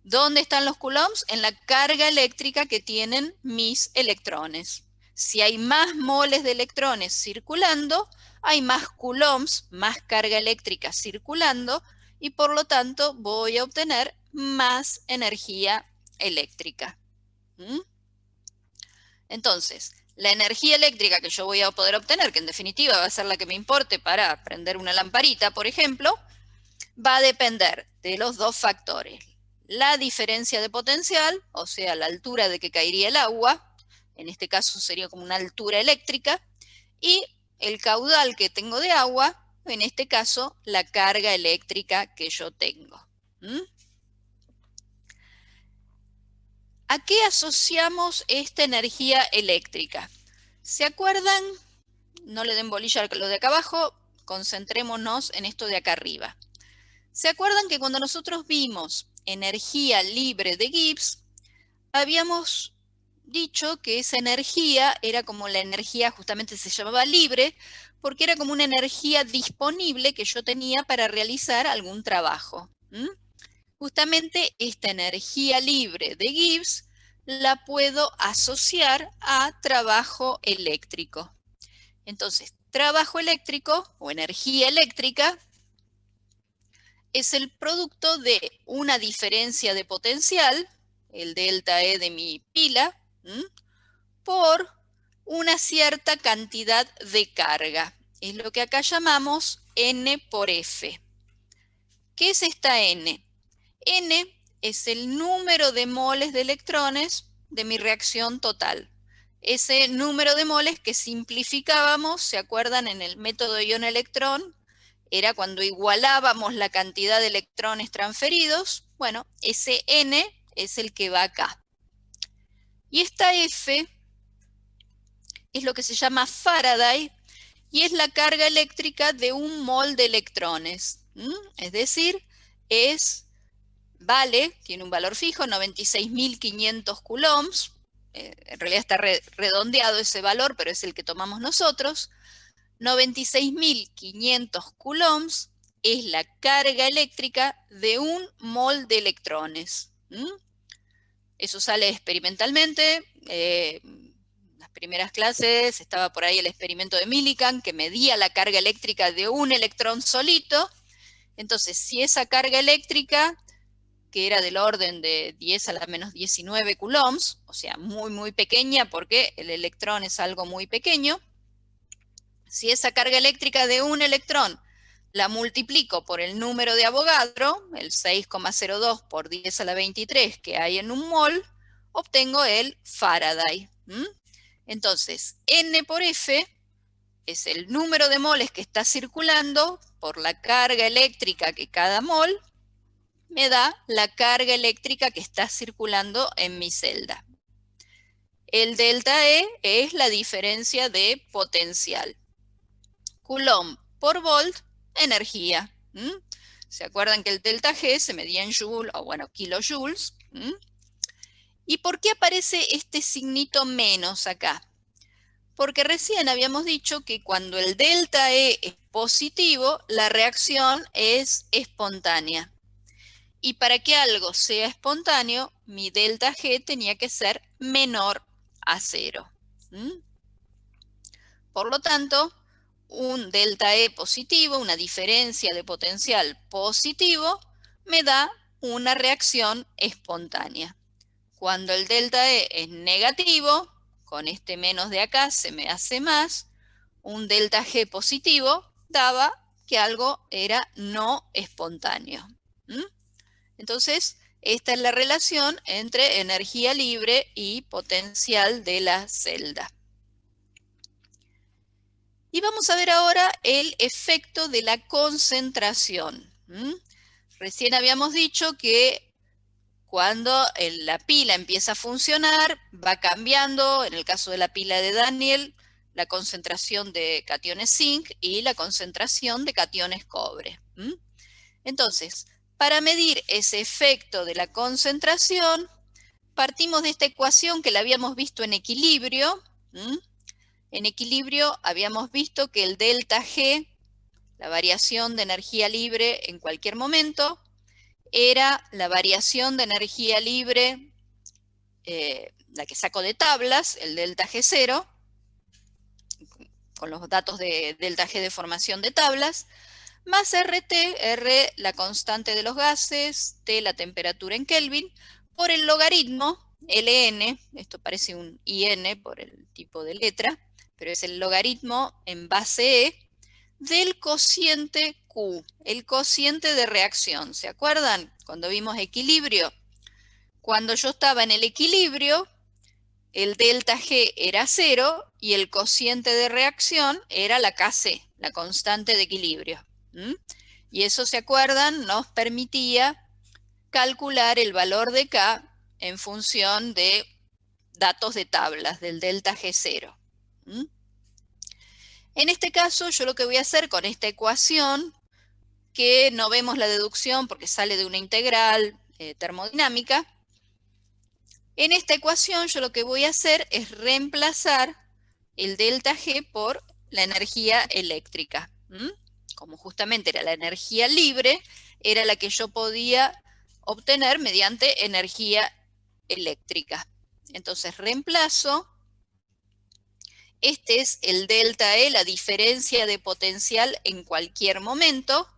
¿Dónde están los coulombs? En la carga eléctrica que tienen mis electrones. Si hay más moles de electrones circulando, hay más coulombs, más carga eléctrica circulando, y por lo tanto voy a obtener más energía eléctrica. Entonces, la energía eléctrica que yo voy a poder obtener, que en definitiva va a ser la que me importe para prender una lamparita, por ejemplo, va a depender de los dos factores. La diferencia de potencial, o sea, la altura de que caería el agua, en este caso sería como una altura eléctrica, y el caudal que tengo de agua, en este caso, la carga eléctrica que yo tengo. ¿A qué asociamos esta energía eléctrica? ¿Se acuerdan? No le den bolilla a lo de acá abajo, concentrémonos en esto de acá arriba. ¿Se acuerdan que cuando nosotros vimos energía libre de Gibbs, habíamos dicho que esa energía era como la energía, justamente se llamaba libre, porque era como una energía disponible que yo tenía para realizar algún trabajo? Justamente esta energía libre de Gibbs la puedo asociar a trabajo eléctrico. Entonces, trabajo eléctrico o energía eléctrica es el producto de una diferencia de potencial, el delta E de mi pila, por una cierta cantidad de carga. Es lo que acá llamamos N por F. ¿Qué es esta N? N es el número de moles de electrones de mi reacción total. Ese número de moles que simplificábamos, ¿se acuerdan? En el método ion-electrón, era cuando igualábamos la cantidad de electrones transferidos. Bueno, ese N es el que va acá. Y esta F es lo que se llama Faraday y es la carga eléctrica de un mol de electrones. Es decir, tiene un valor fijo, 96.500 coulombs. En realidad está redondeado ese valor, pero es el que tomamos nosotros. 96.500 coulombs es la carga eléctrica de un mol de electrones. Eso sale experimentalmente. En las primeras clases estaba por ahí el experimento de Millikan, que medía la carga eléctrica de un electrón solito. Entonces, si esa carga eléctrica, que era del orden de 10 a la menos 19 coulombs, o sea, muy, muy pequeña porque el electrón es algo muy pequeño, si esa carga eléctrica de un electrón la multiplico por el número de Avogadro, el 6,02 por 10 a la 23 que hay en un mol, obtengo el Faraday. Entonces, N por F es el número de moles que está circulando por la carga eléctrica que cada mol me da la carga eléctrica que está circulando en mi celda. El delta E es la diferencia de potencial. Coulomb por volt, energía. ¿Se acuerdan que el delta G se medía en joule, o bueno, kilojoules? ¿Y por qué aparece este signito menos acá? Porque recién habíamos dicho que cuando el delta E es positivo, la reacción es espontánea. Y para que algo sea espontáneo, mi delta G tenía que ser menor a 0. Por lo tanto, un delta E positivo, una diferencia de potencial positivo, me da una reacción espontánea. Cuando el delta E es negativo, con este menos de acá se me hace más, un delta G positivo daba que algo era no espontáneo. Entonces, esta es la relación entre energía libre y potencial de la celda. Y vamos a ver ahora el efecto de la concentración. Recién habíamos dicho que cuando la pila empieza a funcionar, va cambiando, en el caso de la pila de Daniel, la concentración de cationes zinc y la concentración de cationes cobre. Entonces, para medir ese efecto de la concentración, partimos de esta ecuación que la habíamos visto en equilibrio. En equilibrio habíamos visto que el delta G, la variación de energía libre en cualquier momento, era la variación de energía libre, la que saco de tablas, el delta G0, con los datos de delta G de formación de tablas, más RT, R la constante de los gases, T la temperatura en Kelvin, por el logaritmo, Ln, esto parece un IN por el tipo de letra, pero es el logaritmo en base E, del cociente Q, el cociente de reacción. ¿Se acuerdan? Cuando vimos equilibrio. Cuando yo estaba en el equilibrio, el delta G era 0 y el cociente de reacción era la Kc, la constante de equilibrio. Y eso, ¿se acuerdan? Nos permitía calcular el valor de K en función de datos de tablas del delta G0. En este caso, yo lo que voy a hacer con esta ecuación, que no vemos la deducción porque sale de una integral termodinámica, en esta ecuación yo lo que voy a hacer es reemplazar el delta G por la energía eléctrica. Como justamente era la energía libre, era la que yo podía obtener mediante energía eléctrica. Entonces reemplazo, este es el delta E, la diferencia de potencial en cualquier momento,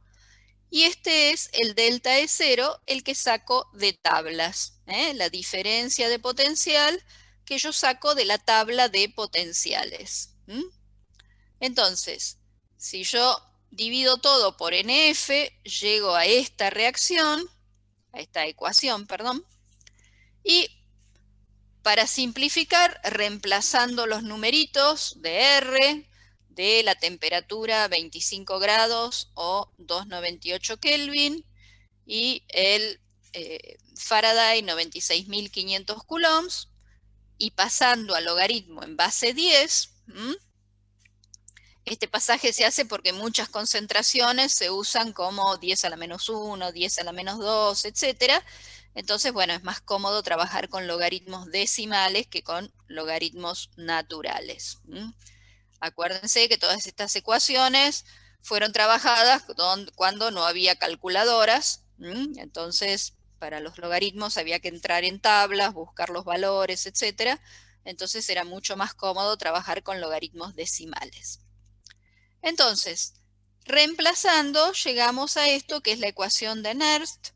y este es el delta E0, el que saco de tablas, la diferencia de potencial que yo saco de la tabla de potenciales. Entonces, si yo divido todo por NF, llego a esta reacción, a esta ecuación, perdón, y para simplificar, reemplazando los numeritos de R, de la temperatura 25 grados o 298 Kelvin, y el Faraday 96.500 coulombs, y pasando al logaritmo en base 10, este pasaje se hace porque muchas concentraciones se usan como 10 a la menos 1, 10 a la menos 2, etc. Entonces, bueno, es más cómodo trabajar con logaritmos decimales que con logaritmos naturales. Acuérdense que todas estas ecuaciones fueron trabajadas cuando no había calculadoras. Entonces, para los logaritmos había que entrar en tablas, buscar los valores, etc. Entonces era mucho más cómodo trabajar con logaritmos decimales. Entonces, reemplazando, llegamos a esto que es la ecuación de Nernst.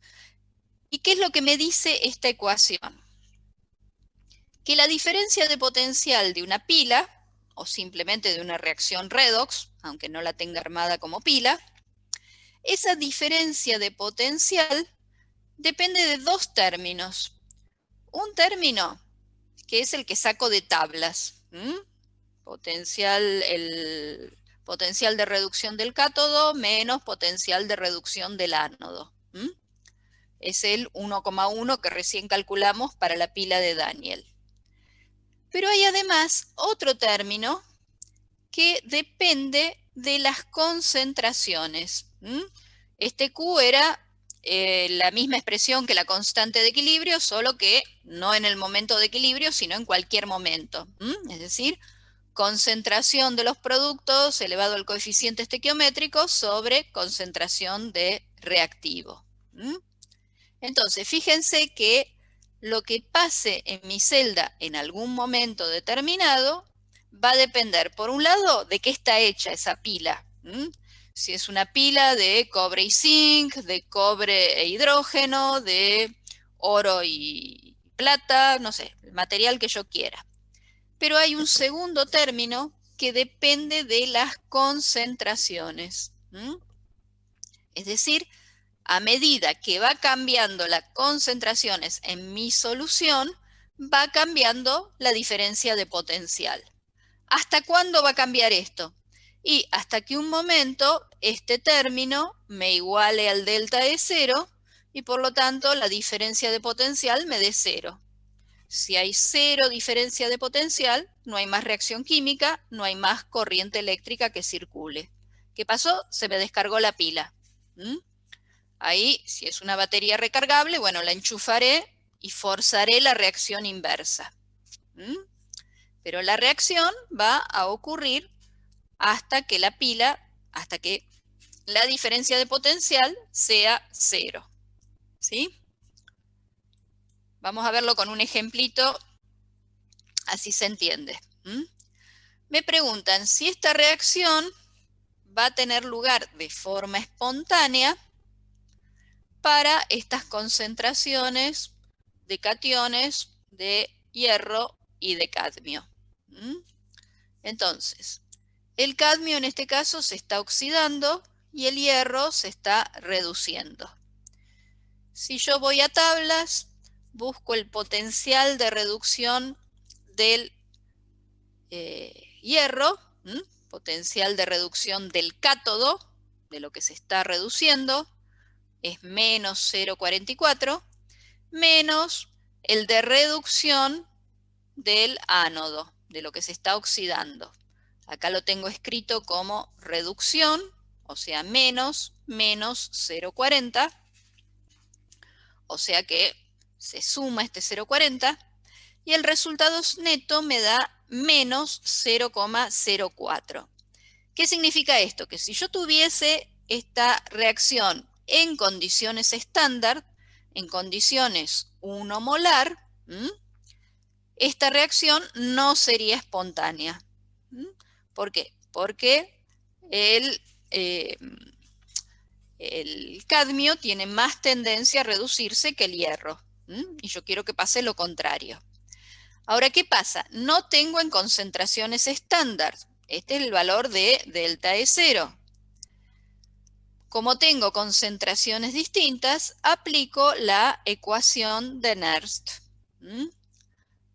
¿Y qué es lo que me dice esta ecuación? Que la diferencia de potencial de una pila, o simplemente de una reacción redox, aunque no la tenga armada como pila, esa diferencia de potencial depende de dos términos. Un término, que es el que saco de tablas, el potencial de reducción del cátodo menos potencial de reducción del ánodo. Es el 1,1 que recién calculamos para la pila de Daniel. Pero hay además otro término que depende de las concentraciones. Este Q era la misma expresión que la constante de equilibrio, solo que no en el momento de equilibrio, sino en cualquier momento. Es decir, concentración de los productos elevado al coeficiente estequiométrico sobre concentración de reactivo. Entonces, fíjense que lo que pase en mi celda en algún momento determinado va a depender, por un lado, de qué está hecha esa pila. Si es una pila de cobre y zinc, de cobre e hidrógeno, de oro y plata, no sé, el material que yo quiera. Pero hay un segundo término que depende de las concentraciones. Es decir, a medida que va cambiando las concentraciones en mi solución, va cambiando la diferencia de potencial. ¿Hasta cuándo va a cambiar esto? Y hasta que un momento este término me iguale al delta de 0 y por lo tanto la diferencia de potencial me dé 0. Si hay 0 diferencia de potencial, no hay más reacción química, no hay más corriente eléctrica que circule. ¿Qué pasó? Se me descargó la pila. Ahí, si es una batería recargable, bueno, la enchufaré y forzaré la reacción inversa. Pero la reacción va a ocurrir hasta que la diferencia de potencial sea 0. ¿Sí? Vamos a verlo con un ejemplito, así se entiende. Me preguntan si esta reacción va a tener lugar de forma espontánea para estas concentraciones de cationes de hierro y de cadmio. Entonces, el cadmio en este caso se está oxidando y el hierro se está reduciendo. Si yo voy a tablas, busco el potencial de reducción del hierro, potencial de reducción del cátodo, de lo que se está reduciendo, es menos 0,44, menos el de reducción del ánodo, de lo que se está oxidando. Acá lo tengo escrito como reducción, o sea, menos 0,40, o sea que se suma este 0,40, y el resultado neto me da menos 0,04. ¿Qué significa esto? Que si yo tuviese esta reacción en condiciones estándar, en condiciones 1 molar, esta reacción no sería espontánea. ¿Por qué? Porque el cadmio tiene más tendencia a reducirse que el hierro. Y yo quiero que pase lo contrario. Ahora, ¿qué pasa? No tengo en concentraciones estándar. Este es el valor de delta E 0. Como tengo concentraciones distintas, aplico la ecuación de Nernst.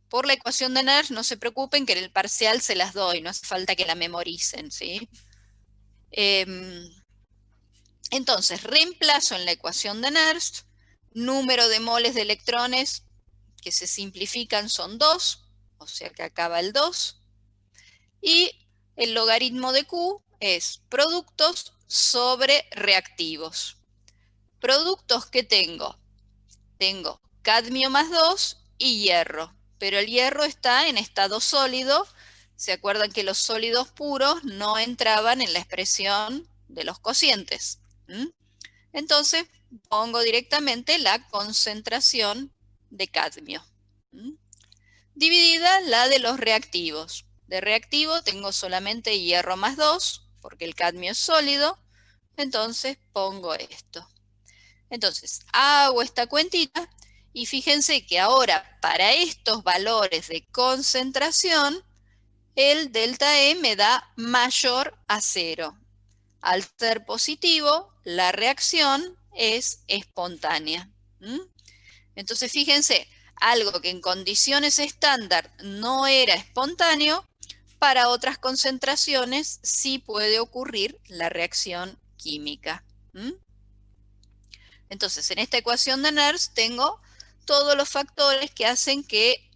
Por la ecuación de Nernst, no se preocupen que en el parcial se las doy, no hace falta que la memoricen, ¿sí? Entonces, reemplazo en la ecuación de Nernst, número de moles de electrones que se simplifican son 2, o sea que acaba el 2, y el logaritmo de Q es productos sobre reactivos. Productos que tengo. Tengo cadmio más 2 y hierro, pero el hierro está en estado sólido. ¿Se acuerdan que los sólidos puros no entraban en la expresión de los cocientes? Entonces pongo directamente la concentración de cadmio. Dividida la de los reactivos. De reactivo tengo solamente hierro más 2, porque el cadmio es sólido, entonces pongo esto. Entonces hago esta cuentita y fíjense que ahora para estos valores de concentración, el delta E me da mayor a 0. Al ser positivo, la reacción es espontánea. Entonces fíjense, algo que en condiciones estándar no era espontáneo, para otras concentraciones sí puede ocurrir la reacción química. Entonces, en esta ecuación de Nernst tengo todos los factores que hacen que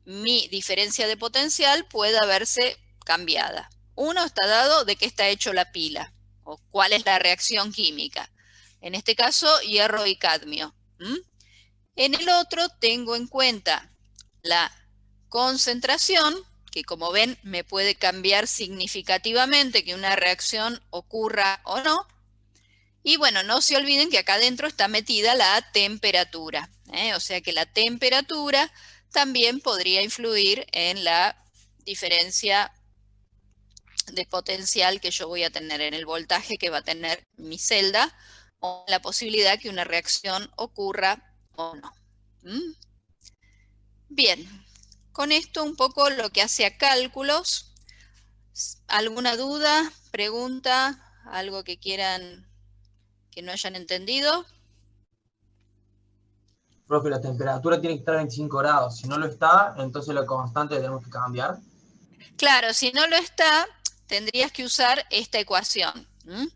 mi diferencia de potencial pueda verse cambiada. Uno está dado de qué está hecho la pila, o cuál es la reacción química. En este caso, hierro y cadmio. En el otro tengo en cuenta la concentración, que como ven me puede cambiar significativamente que una reacción ocurra o no. Y bueno, no se olviden que acá adentro está metida la temperatura. O sea que la temperatura también podría influir en la diferencia de potencial que yo voy a tener, en el voltaje que va a tener mi celda, o la posibilidad que una reacción ocurra o no. ¿Mm? Bien, con esto un poco lo que hace a cálculos. ¿Alguna duda, pregunta, algo que quieran, que no hayan entendido? Profe, la temperatura tiene que estar a 25 grados. Si no lo está, entonces la constante la tenemos que cambiar. Claro, si no lo está, tendrías que usar esta ecuación. ¿Mm?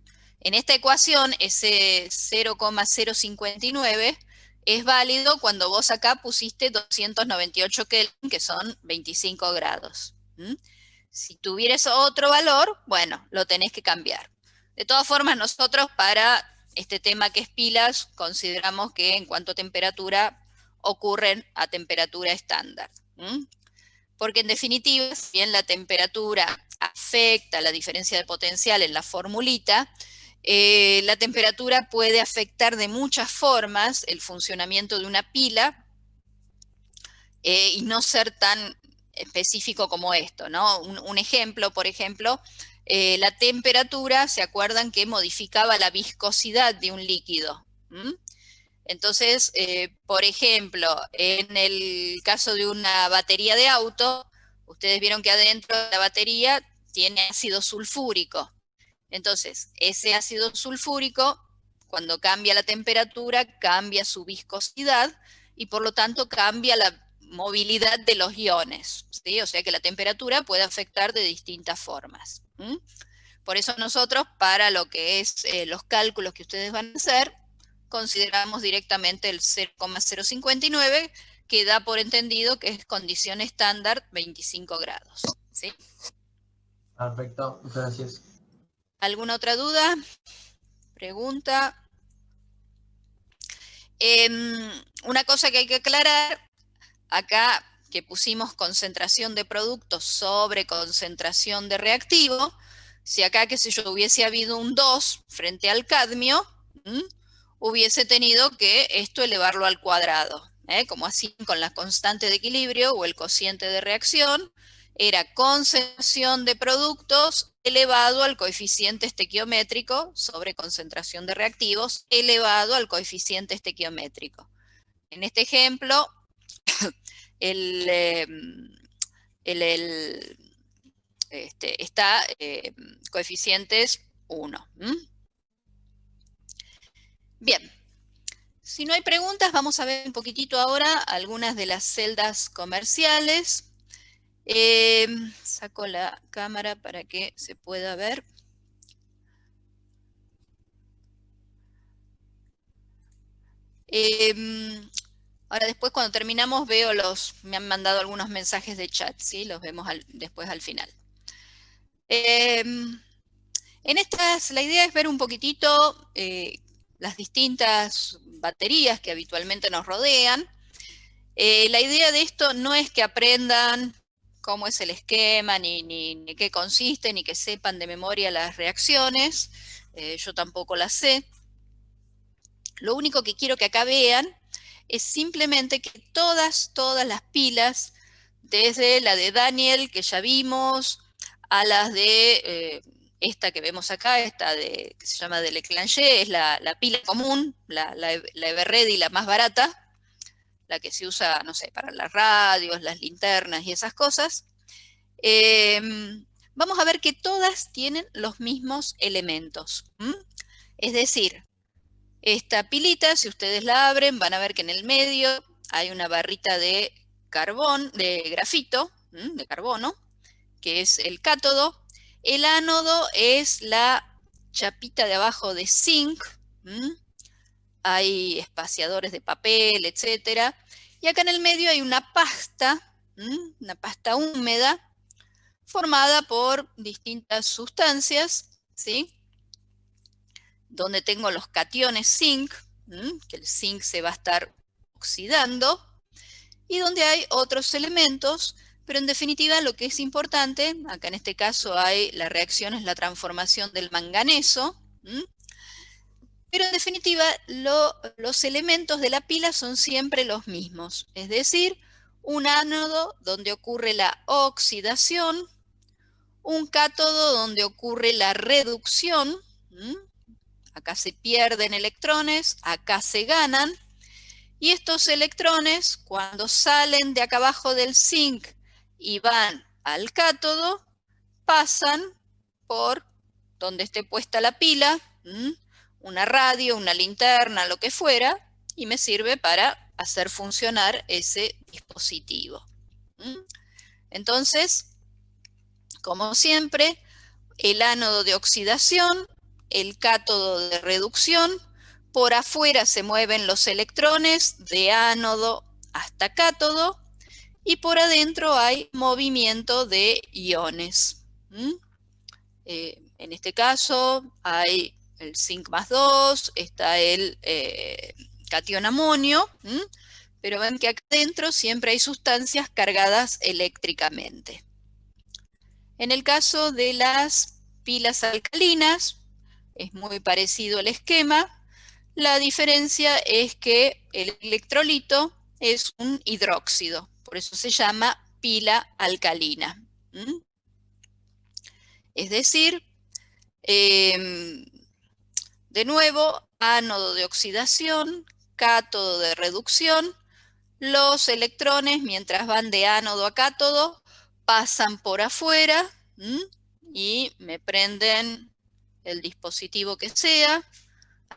En esta ecuación, ese 0,059 es válido cuando vos acá pusiste 298 Kelvin, que son 25 grados. ¿Mm? Si tuvieras otro valor, bueno, lo tenés que cambiar. De todas formas, nosotros para este tema que es pilas, consideramos que en cuanto a temperatura, ocurren a temperatura estándar. ¿Mm? Porque en definitiva, si bien la temperatura afecta la diferencia de potencial en la formulita, la temperatura puede afectar de muchas formas el funcionamiento de una pila y no ser tan específico como esto, ¿no? Un ejemplo, por ejemplo, la temperatura, ¿se acuerdan que modificaba la viscosidad de un líquido? ¿Mm? Entonces, por ejemplo, en el caso de una batería de auto, ustedes vieron que adentro de la batería tiene ácido sulfúrico. Entonces, ese ácido sulfúrico, cuando cambia la temperatura, cambia su viscosidad y por lo tanto cambia la movilidad de los iones, ¿sí? O sea que la temperatura puede afectar de distintas formas. ¿Mm? Por eso nosotros, para lo que es los cálculos que ustedes van a hacer, consideramos directamente el 0,059, que da por entendido que es condición estándar 25 grados. ¿Sí? Perfecto, muchas gracias. ¿Alguna otra duda? ¿Pregunta? Una cosa que hay que aclarar, acá que pusimos concentración de productos sobre concentración de reactivo, si acá, qué sé yo, hubiese habido un 2 frente al cadmio, hubiese tenido que esto elevarlo al cuadrado, como así con la constante de equilibrio o el cociente de reacción, era concentración de productos elevado al coeficiente estequiométrico sobre concentración de reactivos elevado al coeficiente estequiométrico. En este ejemplo, está coeficientes 1. Bien, si no hay preguntas, vamos a ver un poquitito ahora algunas de las celdas comerciales. Saco la cámara para que se pueda ver. Ahora después cuando terminamos veo me han mandado algunos mensajes de chat, ¿sí? Los vemos después al final. En estas, la idea es ver un poquitito las distintas baterías que habitualmente nos rodean. La idea de esto no es que aprendan cómo es el esquema, ni qué consiste, ni que sepan de memoria las reacciones. Yo tampoco las sé. Lo único que quiero que acá vean es simplemente que todas las pilas, desde la de Daniel, que ya vimos, a las de esta que vemos acá, esta que se llama de Leclanché, es la pila común, la Everready, la más barata, la que se usa, no sé, para las radios, las linternas y esas cosas. Vamos a ver que todas tienen los mismos elementos. Es decir, esta pilita, si ustedes la abren, van a ver que en el medio hay una barrita de carbón, de grafito, de carbono, que es el cátodo. El ánodo es la chapita de abajo de zinc. Hay espaciadores de papel, etcétera. Y acá en el medio hay una pasta húmeda, formada por distintas sustancias, ¿sí? Donde tengo los cationes zinc, que el zinc se va a estar oxidando, y donde hay otros elementos, pero en definitiva lo que es importante, acá en este caso hay la reacción, es la transformación del manganeso, pero en definitiva los elementos de la pila son siempre los mismos, es decir, un ánodo donde ocurre la oxidación, un cátodo donde ocurre la reducción. Acá se pierden electrones, acá se ganan. Y estos electrones, cuando salen de acá abajo del zinc y van al cátodo, pasan por donde esté puesta la pila, una radio, una linterna, lo que fuera, y me sirve para hacer funcionar ese dispositivo. Entonces, como siempre, el ánodo de oxidación, el cátodo de reducción, por afuera se mueven los electrones de ánodo hasta cátodo y por adentro hay movimiento de iones. En este caso hay el zinc más 2, está el catión amonio, pero ven que acá adentro siempre hay sustancias cargadas eléctricamente. En el caso de las pilas alcalinas, es muy parecido el esquema. La diferencia es que el electrolito es un hidróxido, por eso se llama pila alcalina. Es decir, de nuevo, ánodo de oxidación, cátodo de reducción. Los electrones, mientras van de ánodo a cátodo, pasan por afuera y me prenden el dispositivo que sea.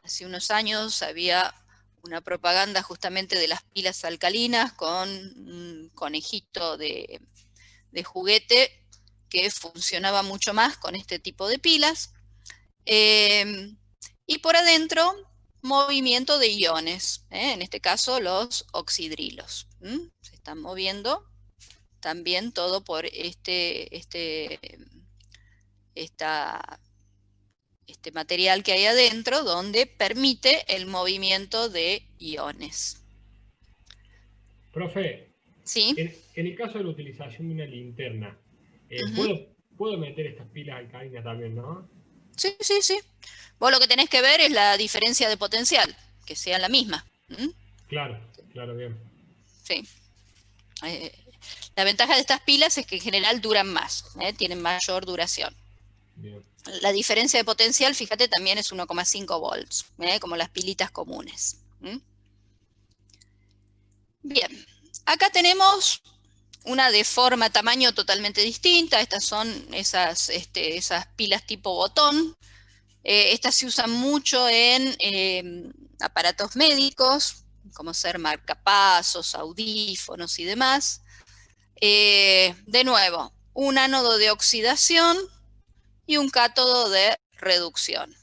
Hace unos años había una propaganda justamente de las pilas alcalinas con un conejito de juguete que funcionaba mucho más con este tipo de pilas. Y por adentro, movimiento de iones, en este caso los oxidrilos. Se están moviendo también todo por este material que hay adentro, donde permite el movimiento de iones. Profe, ¿sí? En el caso de la utilización de una linterna, ¿puedo meter estas pilas alcalinas también, no? Sí, sí, sí. Vos lo que tenés que ver es la diferencia de potencial, que sea la misma. Claro, claro, bien. Sí. La ventaja de estas pilas es que en general duran más, tienen mayor duración. Bien. La diferencia de potencial, fíjate, también es 1,5 volts, como las pilitas comunes. Bien, acá tenemos una de forma, tamaño totalmente distinta. Estas son esas pilas tipo botón. Estas se usan mucho en aparatos médicos, como ser marcapasos, audífonos y demás. De nuevo, un ánodo de oxidación y un cátodo de reducción.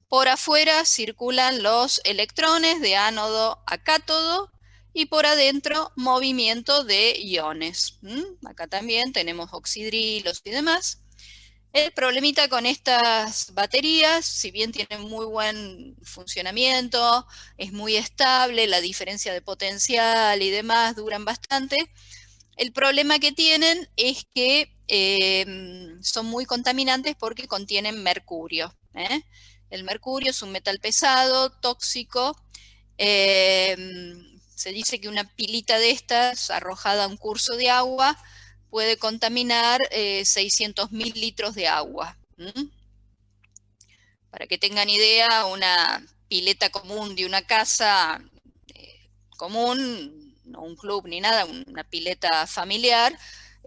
Por afuera circulan los electrones de ánodo a cátodo y por adentro movimiento de iones. Acá también tenemos oxidrilos y demás. El problemita con estas baterías, si bien tienen muy buen funcionamiento, es muy estable, la diferencia de potencial y demás duran bastante, el problema que tienen es que son muy contaminantes porque contienen mercurio. El mercurio es un metal pesado, tóxico. Se dice que una pilita de estas arrojada a un curso de agua puede contaminar 600.000 litros de agua. Para que tengan idea, una pileta común de una casa común, no un club ni nada, una pileta familiar,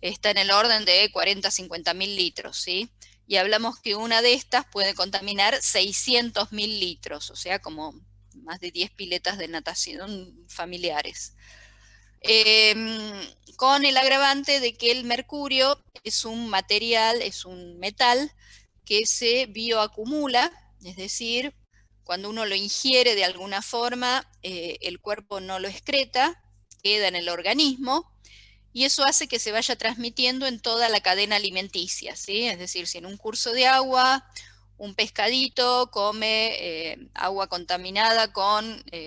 está en el orden de 40-50.000 litros, ¿sí? Y hablamos que una de estas puede contaminar 600.000 litros, o sea, como más de 10 piletas de natación familiares. Con el agravante de que el mercurio es un material, es un metal que se bioacumula, es decir, cuando uno lo ingiere de alguna forma, el cuerpo no lo excreta, queda en el organismo, y eso hace que se vaya transmitiendo en toda la cadena alimenticia, ¿sí? Es decir, si en un curso de agua un pescadito come agua contaminada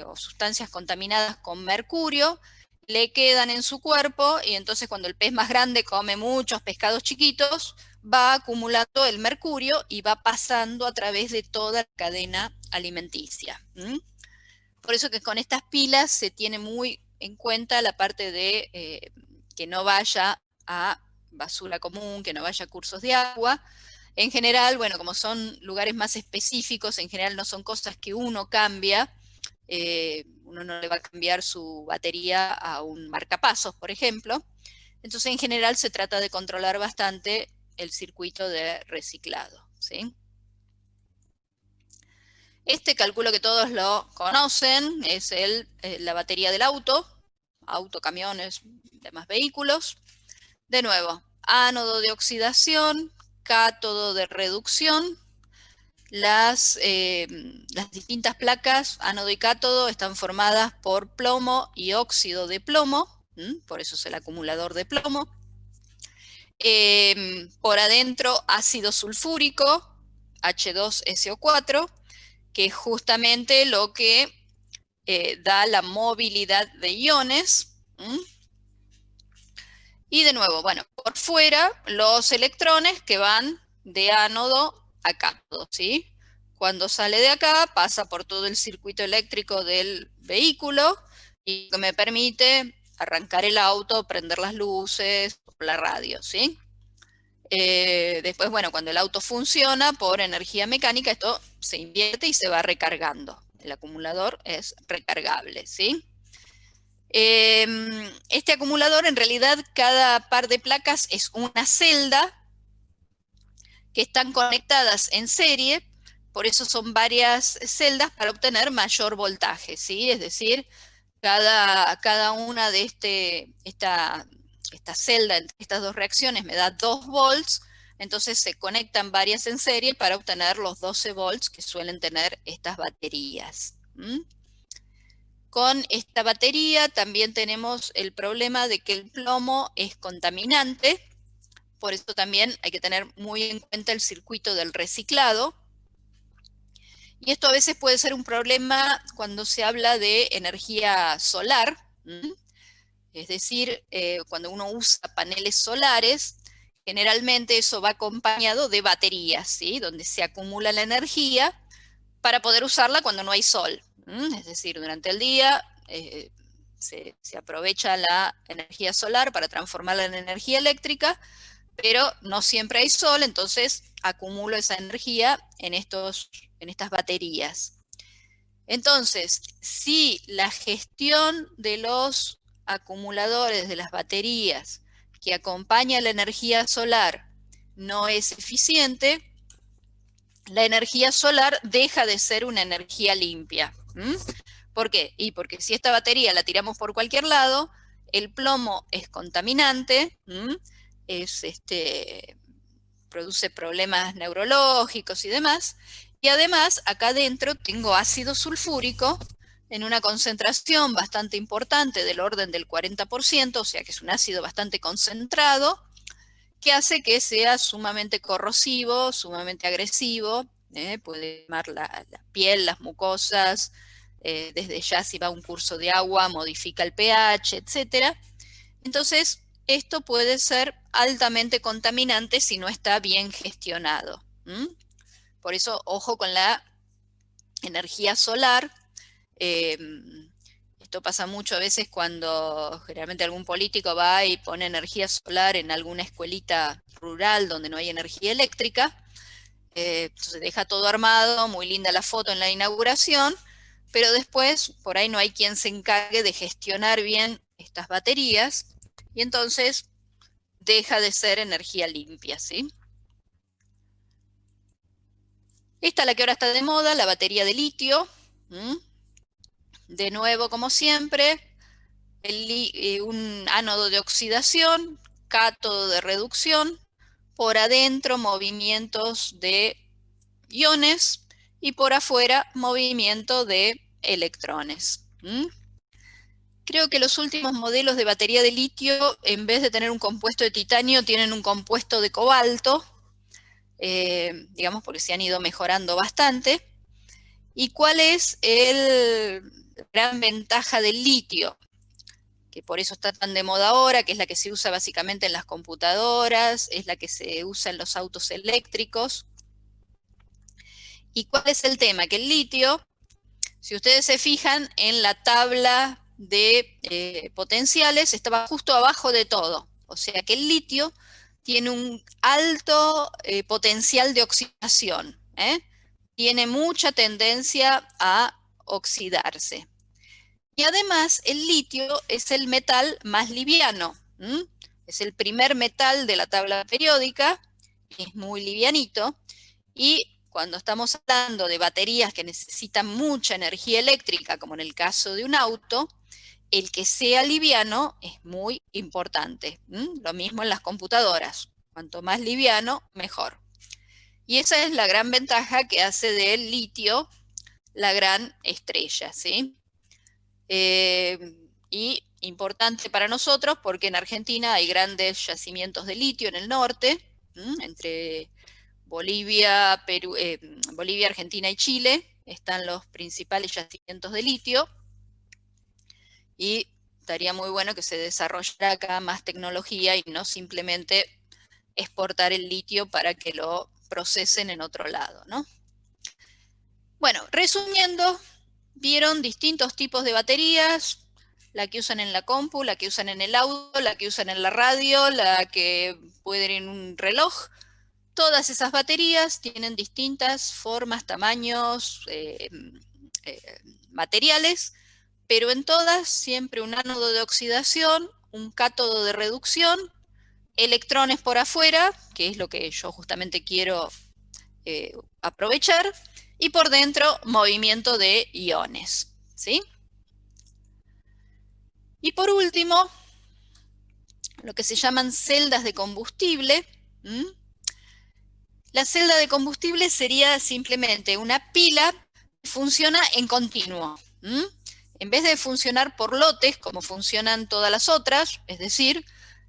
o sustancias contaminadas con mercurio, le quedan en su cuerpo y entonces cuando el pez más grande come muchos pescados chiquitos, va acumulando el mercurio y va pasando a través de toda la cadena alimenticia. Por eso que con estas pilas se tiene muy en cuenta la parte de que no vaya a basura común, que no vaya a cursos de agua. En general, bueno, como son lugares más específicos, en general no son cosas que uno cambia. Uno no le va a cambiar su batería a un marcapasos, por ejemplo. Entonces, en general, se trata de controlar bastante el circuito de reciclado, ¿sí? Este calculo que todos lo conocen, es la batería del auto, camiones, demás vehículos. De nuevo, ánodo de oxidación, cátodo de reducción. Las distintas placas, ánodo y cátodo, están formadas por plomo y óxido de plomo, por eso es el acumulador de plomo. Por adentro, ácido sulfúrico, H2SO4, que es justamente lo que da la movilidad de iones. Y de nuevo, bueno, por fuera, los electrones que van de ánodo a cátodo, ¿sí? Cuando sale de acá, pasa por todo el circuito eléctrico del vehículo y que me permite arrancar el auto, prender las luces, la radio, ¿sí? Después, bueno, cuando el auto funciona por energía mecánica, esto se invierte y se va recargando. El acumulador es recargable, ¿sí? Este acumulador, en realidad, cada par de placas es una celda que están conectadas en serie, por eso son varias celdas para obtener mayor voltaje, ¿sí? Es decir, cada una de esta celda entre estas dos reacciones me da 2 volts, entonces se conectan varias en serie para obtener los 12 volts que suelen tener estas baterías. Con esta batería también tenemos el problema de que el plomo es contaminante, por eso también hay que tener muy en cuenta el circuito del reciclado. Y esto a veces puede ser un problema cuando se habla de energía solar, es decir, cuando uno usa paneles solares, generalmente eso va acompañado de baterías, ¿sí? Donde se acumula la energía para poder usarla cuando no hay sol. Es decir, durante el día se aprovecha la energía solar para transformarla en energía eléctrica, pero no siempre hay sol, entonces acumulo esa energía en estas baterías. Entonces, si la gestión de los acumuladores de las baterías que acompaña la energía solar no es eficiente, la energía solar deja de ser una energía limpia. ¿Por qué? Y porque si esta batería la tiramos por cualquier lado, el plomo es contaminante, produce problemas neurológicos y demás, y además acá adentro tengo ácido sulfúrico en una concentración bastante importante del orden del 40%, o sea que es un ácido bastante concentrado, que hace que sea sumamente corrosivo, sumamente agresivo, puede quemar la piel, las mucosas, desde ya si va a un curso de agua modifica el pH, etc. Entonces, esto puede ser altamente contaminante si no está bien gestionado. Por eso, ojo con la energía solar. Esto pasa mucho a veces cuando generalmente algún político va y pone energía solar en alguna escuelita rural donde no hay energía eléctrica. Entonces deja todo armado, muy linda la foto en la inauguración, pero después por ahí no hay quien se encargue de gestionar bien estas baterías y entonces deja de ser energía limpia, ¿sí? Esta es la que ahora está de moda, la batería de litio. De nuevo, como siempre, un ánodo de oxidación, cátodo de reducción, por adentro movimientos de iones y por afuera movimiento de electrones. Creo que los últimos modelos de batería de litio, en vez de tener un compuesto de titanio, tienen un compuesto de cobalto, digamos porque se han ido mejorando bastante. ¿Y cuál es la gran ventaja del litio? Que por eso está tan de moda ahora, que es la que se usa básicamente en las computadoras, es la que se usa en los autos eléctricos. ¿Y cuál es el tema? Que el litio, si ustedes se fijan en la tabla de potenciales estaba justo abajo de todo. O sea que el litio tiene un alto potencial de oxidación, tiene mucha tendencia a oxidarse. Y además el litio es el metal más liviano, es el primer metal de la tabla periódica, es muy livianito, y cuando estamos hablando de baterías que necesitan mucha energía eléctrica, como en el caso de un auto, el que sea liviano es muy importante. Lo mismo en las computadoras. Cuanto más liviano, mejor. Y esa es la gran ventaja que hace del litio la gran estrella, ¿sí? Y importante para nosotros porque en Argentina hay grandes yacimientos de litio en el norte, entre Bolivia, Perú, Bolivia, Argentina y Chile, están los principales yacimientos de litio, y estaría muy bueno que se desarrollara acá más tecnología y no simplemente exportar el litio para que lo procesen en otro lado, ¿no? Bueno, resumiendo, vieron distintos tipos de baterías, la que usan en la compu, la que usan en el auto, la que usan en la radio, la que pueden ir en un reloj. Todas esas baterías tienen distintas formas, tamaños, materiales, pero en todas siempre un ánodo de oxidación, un cátodo de reducción, electrones por afuera, que es lo que yo justamente quiero aprovechar, y por dentro movimiento de iones, ¿sí? Y por último, lo que se llaman celdas de combustible. La celda de combustible sería simplemente una pila que funciona en continuo. En vez de funcionar por lotes, como funcionan todas las otras, es decir,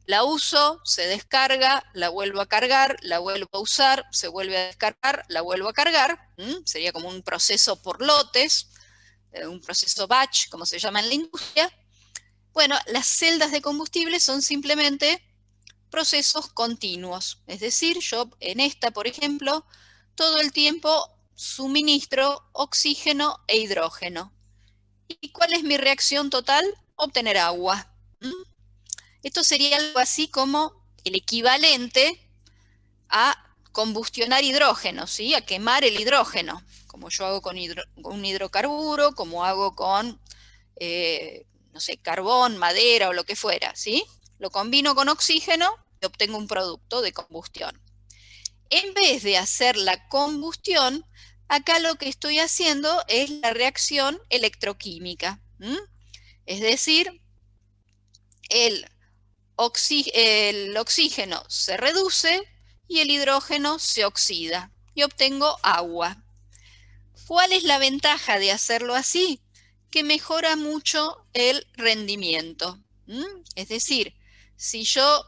la uso, se descarga, la vuelvo a cargar, la vuelvo a usar, se vuelve a descargar, la vuelvo a cargar. Sería como un proceso por lotes, un proceso batch, como se llama en la industria. Bueno, las celdas de combustible son simplemente procesos continuos. Es decir, yo en esta, por ejemplo, todo el tiempo suministro oxígeno e hidrógeno. ¿Y cuál es mi reacción total? Obtener agua. Esto sería algo así como el equivalente a combustionar hidrógeno, ¿sí? A quemar el hidrógeno, como yo hago con un hidrocarburo, como hago con, no sé, carbón, madera o lo que fuera, ¿sí? Lo combino con oxígeno y obtengo un producto de combustión. En vez de hacer la combustión, acá lo que estoy haciendo es la reacción electroquímica. Es decir, el oxígeno se reduce y el hidrógeno se oxida y obtengo agua. ¿Cuál es la ventaja de hacerlo así? Que mejora mucho el rendimiento. Es decir, si yo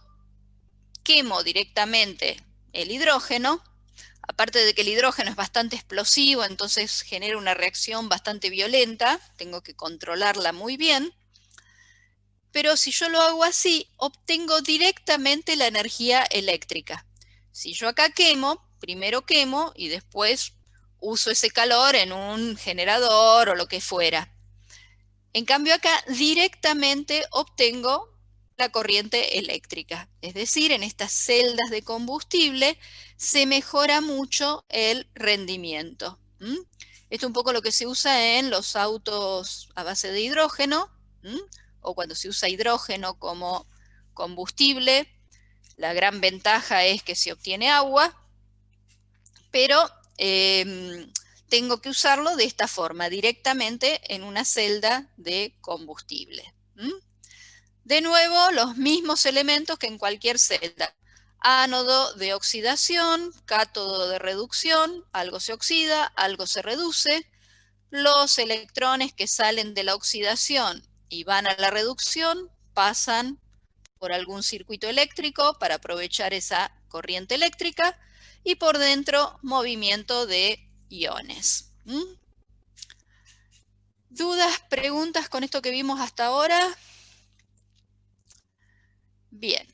quemo directamente el hidrógeno, aparte de que el hidrógeno es bastante explosivo, entonces genera una reacción bastante violenta, tengo que controlarla muy bien, pero si yo lo hago así, obtengo directamente la energía eléctrica. Si yo acá quemo, primero quemo y después uso ese calor en un generador o lo que fuera. En cambio acá directamente obtengo la corriente eléctrica. Es decir, en estas celdas de combustible se mejora mucho el rendimiento. Esto es un poco lo que se usa en los autos a base de hidrógeno, o cuando se usa hidrógeno como combustible. La gran ventaja es que se obtiene agua, pero tengo que usarlo de esta forma, directamente en una celda de combustible. De nuevo, los mismos elementos que en cualquier celda. Ánodo de oxidación, cátodo de reducción, algo se oxida, algo se reduce. Los electrones que salen de la oxidación y van a la reducción pasan por algún circuito eléctrico para aprovechar esa corriente eléctrica, y por dentro movimiento de iones. ¿Dudas, preguntas con esto que vimos hasta ahora? Bien.